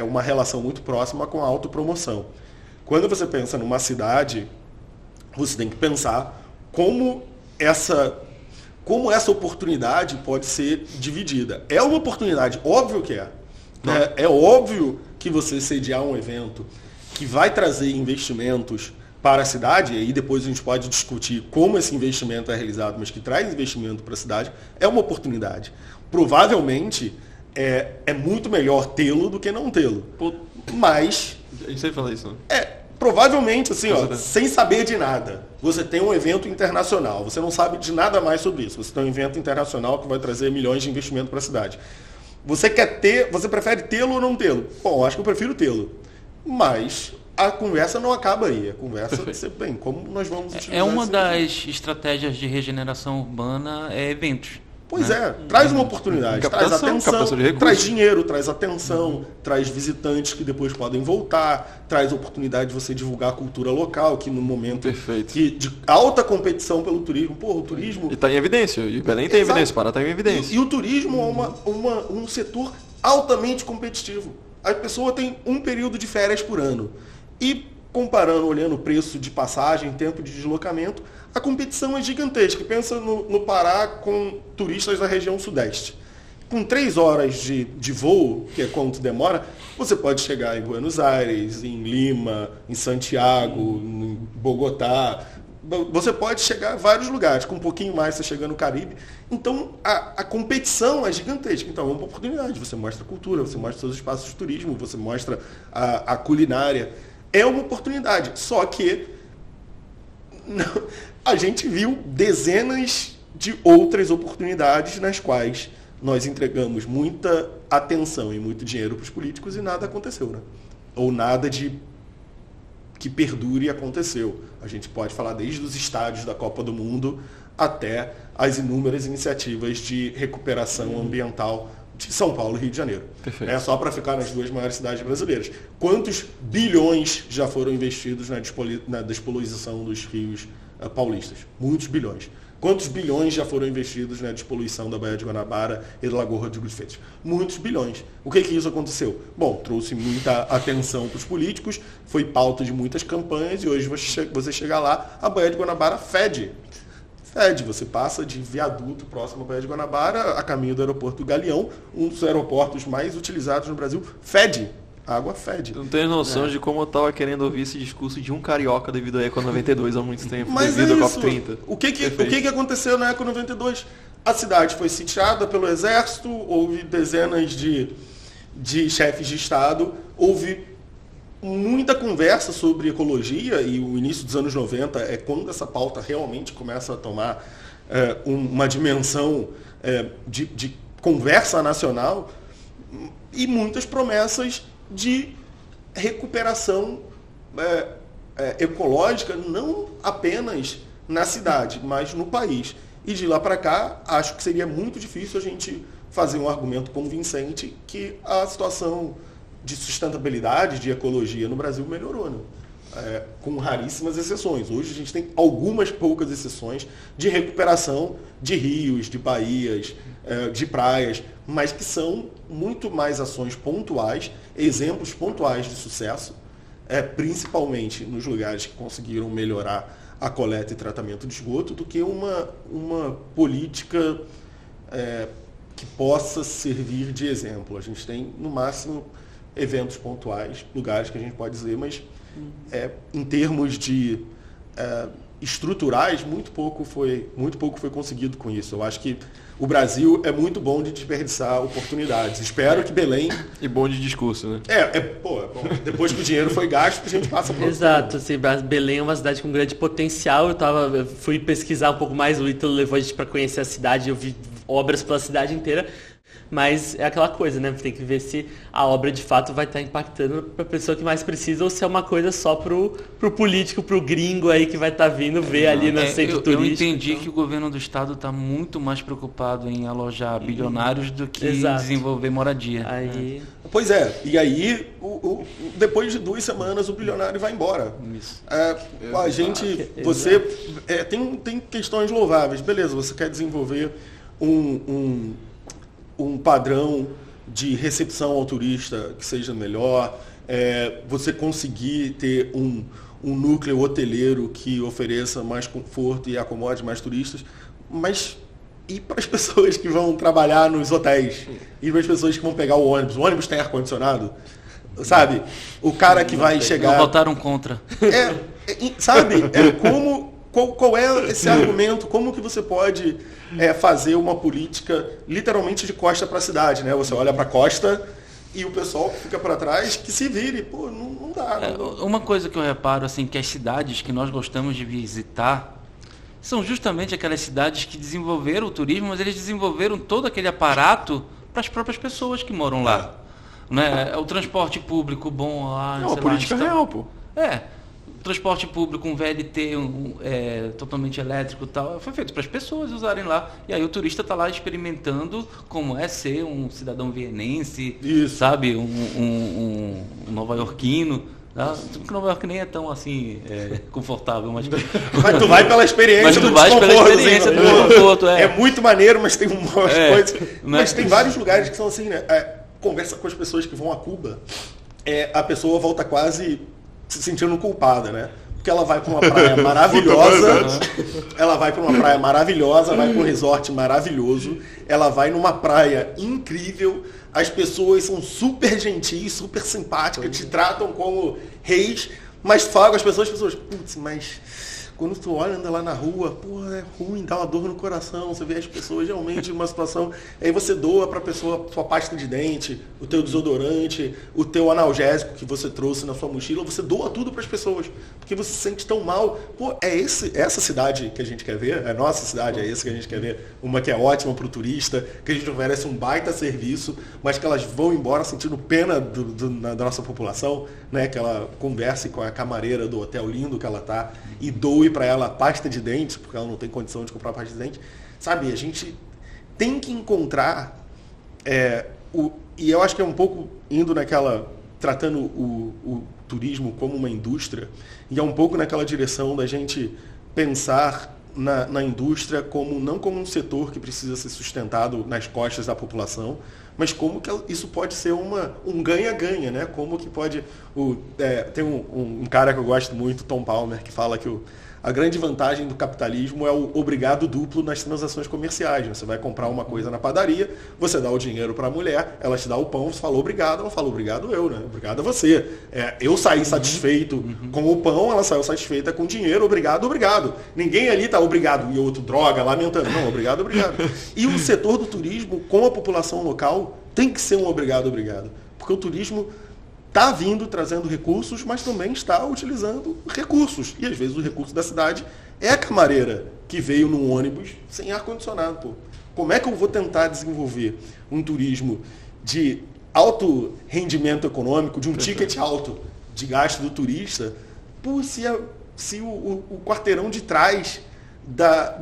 uma relação muito próxima com a autopromoção. Quando você pensa numa cidade, você tem que pensar como essa oportunidade pode ser dividida. É uma oportunidade, óbvio que é. É óbvio que você sediar um evento que vai trazer investimentos para a cidade, e aí depois a gente pode discutir como esse investimento é realizado, mas que traz investimento para a cidade, é uma oportunidade. Provavelmente é muito melhor tê-lo do que não tê-lo. Mas... A gente sempre fala isso, né? Provavelmente, assim, sem saber de nada. Você tem um evento internacional, você não sabe de nada mais sobre isso. Você tem um evento internacional que vai trazer milhões de investimento para a cidade. Você prefere tê-lo ou não tê-lo? Bom, acho que eu prefiro tê-lo. Mas a conversa não acaba aí. A conversa vai ser, bem, como nós vamos utilizar uma das estratégias de regeneração urbana é eventos. Pois traz uma oportunidade, traz atenção, traz dinheiro, traz atenção, traz visitantes que depois podem voltar, traz a oportunidade de você divulgar a cultura local, que no momento de alta competição pelo turismo, o turismo... E está em evidência, e Belém tem evidência, Pará está em evidência. E o turismo é um setor altamente competitivo. A pessoa tem um período de férias por ano. E comparando, olhando o preço de passagem, tempo de deslocamento, a competição é gigantesca. Pensa no Pará com turistas da região sudeste. Com 3 horas de voo, que é quanto demora, você pode chegar em Buenos Aires, em Lima, em Santiago, em Bogotá. Você pode chegar a vários lugares. Com um pouquinho mais, você chega no Caribe. Então, a competição é gigantesca. Então, é uma oportunidade. Você mostra a cultura, você mostra seus espaços de turismo, você mostra a culinária. É uma oportunidade. Só que a gente viu dezenas de outras oportunidades nas quais nós entregamos muita atenção e muito dinheiro para os políticos e nada aconteceu, né? Ou nada que perdure aconteceu. A gente pode falar desde os estádios da Copa do Mundo até as inúmeras iniciativas de recuperação ambiental de São Paulo e Rio de Janeiro. Perfeito. É só para ficar nas 2 maiores cidades brasileiras. Quantos bilhões já foram investidos na despoluição dos rios paulistas? Muitos bilhões. Quantos bilhões já foram investidos na despoluição da Baía de Guanabara e da Lagoa Rodrigo de Freitas? Muitos bilhões. O que isso aconteceu? Bom, trouxe muita atenção para os políticos, foi pauta de muitas campanhas e hoje você chega lá, a Baía de Guanabara fede. Você passa de viaduto próximo à Baía de Guanabara a caminho do aeroporto do Galeão, um dos aeroportos mais utilizados no Brasil, fede. A água fede. Não tenho noção de como eu estava querendo ouvir esse discurso de um carioca devido à Eco 92 há muito tempo, mas devido à COP30. O que aconteceu na Eco 92? A cidade foi sitiada pelo Exército, houve dezenas de chefes de Estado, houve muita conversa sobre ecologia e o início dos anos 90 é quando essa pauta realmente começa a tomar uma dimensão de conversa nacional e muitas promessas de recuperação ecológica, não apenas na cidade, mas no país. E de lá para cá, acho que seria muito difícil a gente fazer um argumento convincente que a situação de sustentabilidade, de ecologia no Brasil melhorou, né? Com raríssimas exceções. Hoje a gente tem algumas poucas exceções de recuperação de rios, de baías, de praias, mas que são muito mais ações pontuais, exemplos pontuais de sucesso, principalmente nos lugares que conseguiram melhorar a coleta e tratamento de esgoto, do que uma política que possa servir de exemplo. A gente tem, no máximo, eventos pontuais, lugares que a gente pode dizer, mas em termos de estruturais, muito pouco foi conseguido com isso. Eu acho que o Brasil é muito bom de desperdiçar oportunidades. Espero que Belém... E bom de discurso, né? Bom, depois que o dinheiro foi gasto, a gente passa por... Exato. Assim, Belém é uma cidade com grande potencial. Eu fui pesquisar um pouco mais, o Ítalo levou a gente para conhecer a cidade, eu vi obras pela cidade inteira. Mas é aquela coisa, né? Tem que ver se a obra de fato vai estar impactando para a pessoa que mais precisa ou se é uma coisa só pro político, pro gringo aí que vai estar vindo ver ali no centro turístico. Eu entendi que o governo do estado está muito mais preocupado em alojar bilionários do que em desenvolver moradia. Pois é, e aí depois de 2 semanas o bilionário vai embora. Isso. Tem questões louváveis. Beleza, você quer desenvolver um padrão de recepção ao turista que seja melhor, você conseguir ter um núcleo hoteleiro que ofereça mais conforto e acomode mais turistas, mas e para as pessoas que vão trabalhar nos hotéis? E para as pessoas que vão pegar o ônibus tem ar-condicionado? Sabe? O cara que vai chegar... Não votaram contra. Qual é esse argumento? Como que você pode fazer uma política literalmente de costa para a cidade, né? Você olha para a costa e o pessoal que fica para trás que se vire. Pô, não dá. Uma coisa que eu reparo, assim, que as cidades que nós gostamos de visitar são justamente aquelas cidades que desenvolveram o turismo, mas eles desenvolveram todo aquele aparato para as próprias pessoas que moram lá. Né? O transporte público bom lá... É uma política real, pô. Transporte público, um VLT totalmente elétrico e tal, foi feito para as pessoas usarem lá. E aí o turista está lá experimentando como é ser um cidadão vienense, sabe? Um nova-iorquino. Tá? Nova York nem é tão assim confortável, mas tu vai pela experiência. Mas tu vai pela experiência do conforto. É muito maneiro, mas tem umas coisas. Mas tem vários lugares que são assim, né? Conversa com as pessoas que vão a Cuba, a pessoa volta quase se sentindo culpada, né? Porque ela vai para uma praia maravilhosa, vai para um resort maravilhoso, ela vai numa praia incrível, as pessoas são super gentis, super simpáticas, te tratam como reis, mas falam com as pessoas, putz, mas quando tu olha, anda lá na rua, porra, é ruim, dá uma dor no coração, você vê as pessoas realmente em uma situação, aí você doa para a pessoa sua pasta de dente, o teu desodorante, o teu analgésico que você trouxe na sua mochila, você doa tudo para as pessoas, porque você se sente tão mal. Pô, essa cidade que a gente quer ver, a nossa cidade é essa que a gente quer ver, uma que é ótima para o turista, que a gente oferece um baita serviço, mas que elas vão embora sentindo pena da nossa população, né? Que ela converse com a camareira do hotel lindo que ela tá e doe para ela pasta de dente, porque ela não tem condição de comprar pasta de dente. Sabe, a gente tem que encontrar, e eu acho que é um pouco indo naquela, tratando o turismo como uma indústria, e é um pouco naquela direção da gente pensar na indústria não como um setor que precisa ser sustentado nas costas da população, mas como que isso pode ser um ganha-ganha, né? Como que pode... tem um cara que eu gosto muito, Tom Palmer, que fala que a grande vantagem do capitalismo é o obrigado duplo nas transações comerciais. Você vai comprar uma coisa na padaria, você dá o dinheiro para a mulher, ela te dá o pão, você fala obrigado, ela fala obrigado eu, né? Obrigado a você. Eu saí satisfeito com o pão, ela saiu satisfeita com o dinheiro, obrigado, obrigado. Ninguém ali tá obrigado e outro droga, lamentando. Não, obrigado, obrigado. E o setor do turismo, com a população local, tem que ser um obrigado, obrigado. Porque o turismo está vindo, trazendo recursos, mas também está utilizando recursos. E às vezes o recurso da cidade é a camareira que veio num ônibus sem ar-condicionado. Pô. Como é que eu vou tentar desenvolver um turismo de alto rendimento econômico, de um ticket alto de gasto do turista, se o quarteirão de trás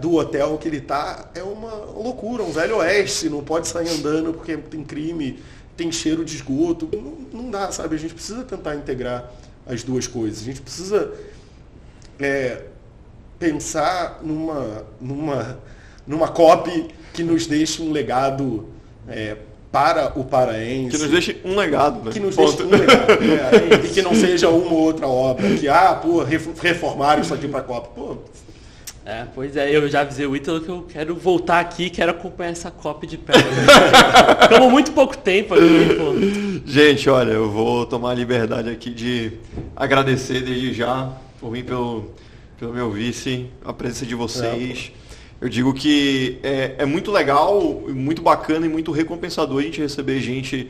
do hotel que ele está é uma loucura, um velho oeste, não pode sair andando porque tem crime, tem cheiro de esgoto, não dá, sabe? A gente precisa tentar integrar as duas coisas. A gente precisa pensar numa COP que nos deixe um legado para o paraense. Que nos deixe um legado, né? Que nos deixe um legado. E que não seja uma ou outra obra. Que, reformaram isso aqui para a COP. Pô, pois é, eu já avisei o Ítalo que eu quero voltar aqui, quero acompanhar essa COP de perto. Ficamos muito pouco tempo aqui, pô. Gente, olha, eu vou tomar a liberdade aqui de agradecer desde já, por mim, pelo meu vice, a presença de vocês. Eu digo que é muito legal, muito bacana e muito recompensador a gente receber gente,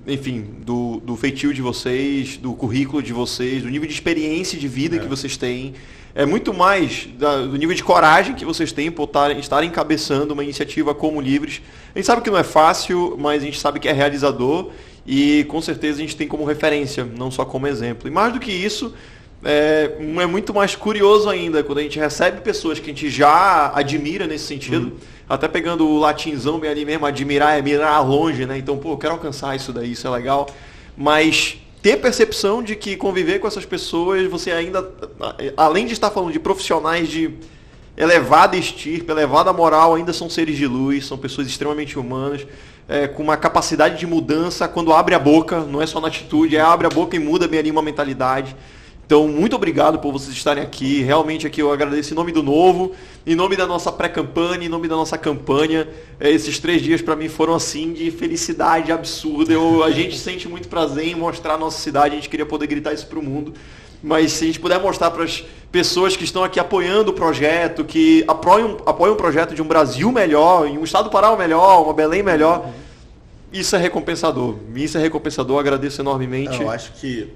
enfim, do feitio de vocês, do currículo de vocês, do nível de experiência de vida que vocês têm. É muito mais do nível de coragem que vocês têm por estar encabeçando uma iniciativa como Livres. A gente sabe que não é fácil, mas a gente sabe que é realizador e com certeza a gente tem como referência, não só como exemplo. E mais do que isso, é muito mais curioso ainda quando a gente recebe pessoas que a gente já admira nesse sentido, até pegando o latinzão bem ali mesmo, admirar é mirar longe, né? Então, eu quero alcançar isso daí, isso é legal. Mas ter percepção de que conviver com essas pessoas, você ainda, além de estar falando de profissionais de elevada estirpe, elevada moral, ainda são seres de luz, são pessoas extremamente humanas, com uma capacidade de mudança quando abre a boca, não é só na atitude, abre a boca e muda bem ali uma mentalidade. Então, muito obrigado por vocês estarem aqui. Realmente aqui eu agradeço em nome do Novo, em nome da nossa pré-campanha, em nome da nossa campanha. Esses 3 dias para mim foram assim de felicidade absurda. A gente sente muito prazer em mostrar a nossa cidade, a gente queria poder gritar isso para o mundo. Mas se a gente puder mostrar para as pessoas que estão aqui apoiando o projeto, que apoiam o projeto de um Brasil melhor, em um estado do Pará melhor, uma Belém melhor, isso é recompensador. Agradeço enormemente. Eu acho que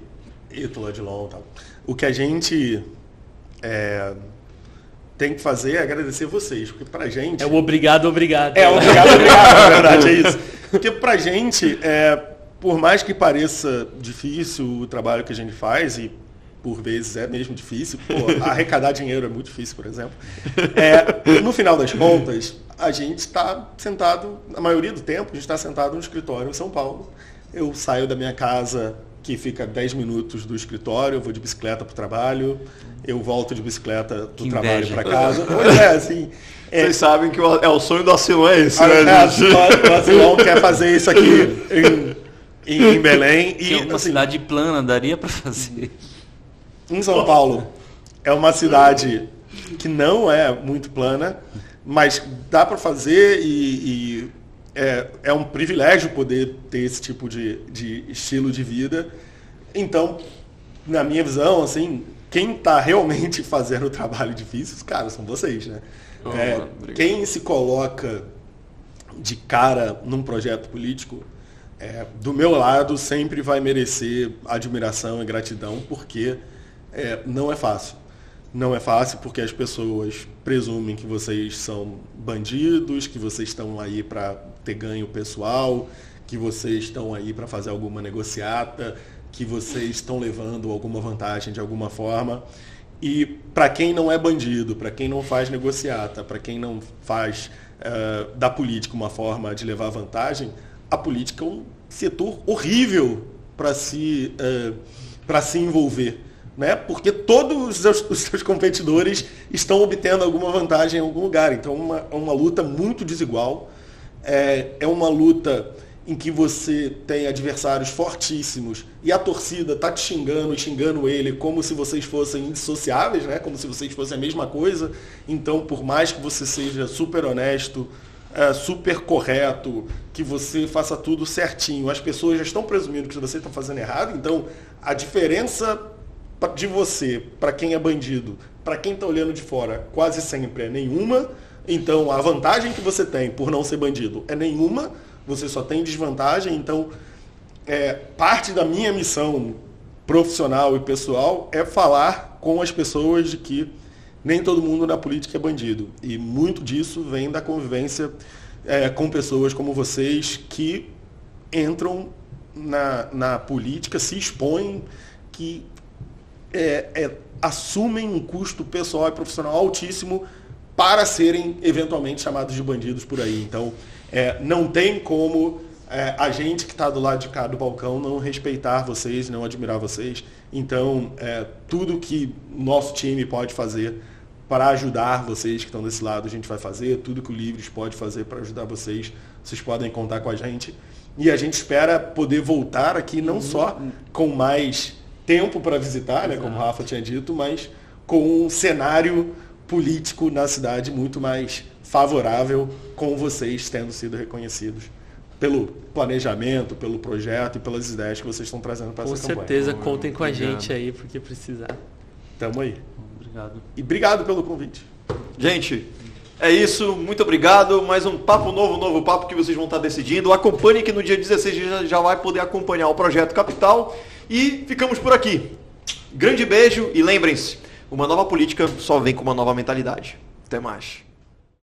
Ítalo, Adilon, tal. O que a gente tem que fazer é agradecer vocês, porque pra gente... obrigado. Obrigado, na verdade, é isso. Porque pra gente, por mais que pareça difícil o trabalho que a gente faz, e por vezes é mesmo difícil, arrecadar dinheiro é muito difícil, por exemplo, no final das contas, a gente está sentado, a maioria do tempo, a gente está sentado no escritório em São Paulo. Eu saio da minha casa, que fica 10 minutos do escritório, eu vou de bicicleta para o trabalho, eu volto de bicicleta do trabalho para casa. Pois assim... Vocês sabem que o sonho do Acilon é esse, né, gente? O Acilon quer fazer isso aqui em Belém. Que é uma cidade plana, daria para fazer. Em São Paulo, é uma cidade que não é muito plana, mas dá para fazer e é um privilégio poder ter esse tipo de estilo de vida. Então, na minha visão, assim, quem está realmente fazendo o trabalho difícil, cara, são vocês, né? Quem se coloca de cara num projeto político, do meu lado, sempre vai merecer admiração e gratidão, porque não é fácil. Não é fácil porque as pessoas presumem que vocês são bandidos, que vocês estão aí para ter ganho pessoal, que vocês estão aí para fazer alguma negociata, que vocês estão levando alguma vantagem de alguma forma. E para quem não é bandido, para quem não faz negociata, para quem não faz da política uma forma de levar vantagem, a política é um setor horrível para se envolver. Né? Porque todos os seus competidores estão obtendo alguma vantagem em algum lugar. Então é uma luta muito desigual. É uma luta em que você tem adversários fortíssimos e a torcida está te xingando e xingando ele como se vocês fossem indissociáveis, né? Como se vocês fossem a mesma coisa. Então, por mais que você seja super honesto, super correto, que você faça tudo certinho, as pessoas já estão presumindo que você está fazendo errado. Então, a diferença de você, para quem é bandido, para quem está olhando de fora, quase sempre é nenhuma. Então, a vantagem que você tem por não ser bandido é nenhuma. Você só tem desvantagem. Então, parte da minha missão profissional e pessoal é falar com as pessoas de que nem todo mundo na política é bandido. E muito disso vem da convivência com pessoas como vocês que entram na política, se expõem, que assumem um custo pessoal e profissional altíssimo para serem eventualmente chamados de bandidos por aí. Então, não tem como a gente que está do lado de cá do balcão não respeitar vocês, não admirar vocês. Então, tudo que nosso time pode fazer para ajudar vocês que estão desse lado, a gente vai fazer. Tudo que o Livres pode fazer para ajudar vocês, vocês podem contar com a gente. E a gente espera poder voltar aqui não só com mais tempo para visitar, né, como o Rafa tinha dito, mas com um cenário político na cidade muito mais favorável, com vocês tendo sido reconhecidos pelo planejamento, pelo projeto e pelas ideias que vocês estão trazendo para essa campanha. Com certeza, contem com a gente aí, porque precisar. Tamo aí. Obrigado. E obrigado pelo convite. Gente, é isso. Muito obrigado. Mais um papo novo papo que vocês vão estar decidindo. Acompanhe que no dia 16 já vai poder acompanhar o Projeto Capital. E ficamos por aqui. Grande beijo e lembrem-se, uma nova política só vem com uma nova mentalidade. Até mais.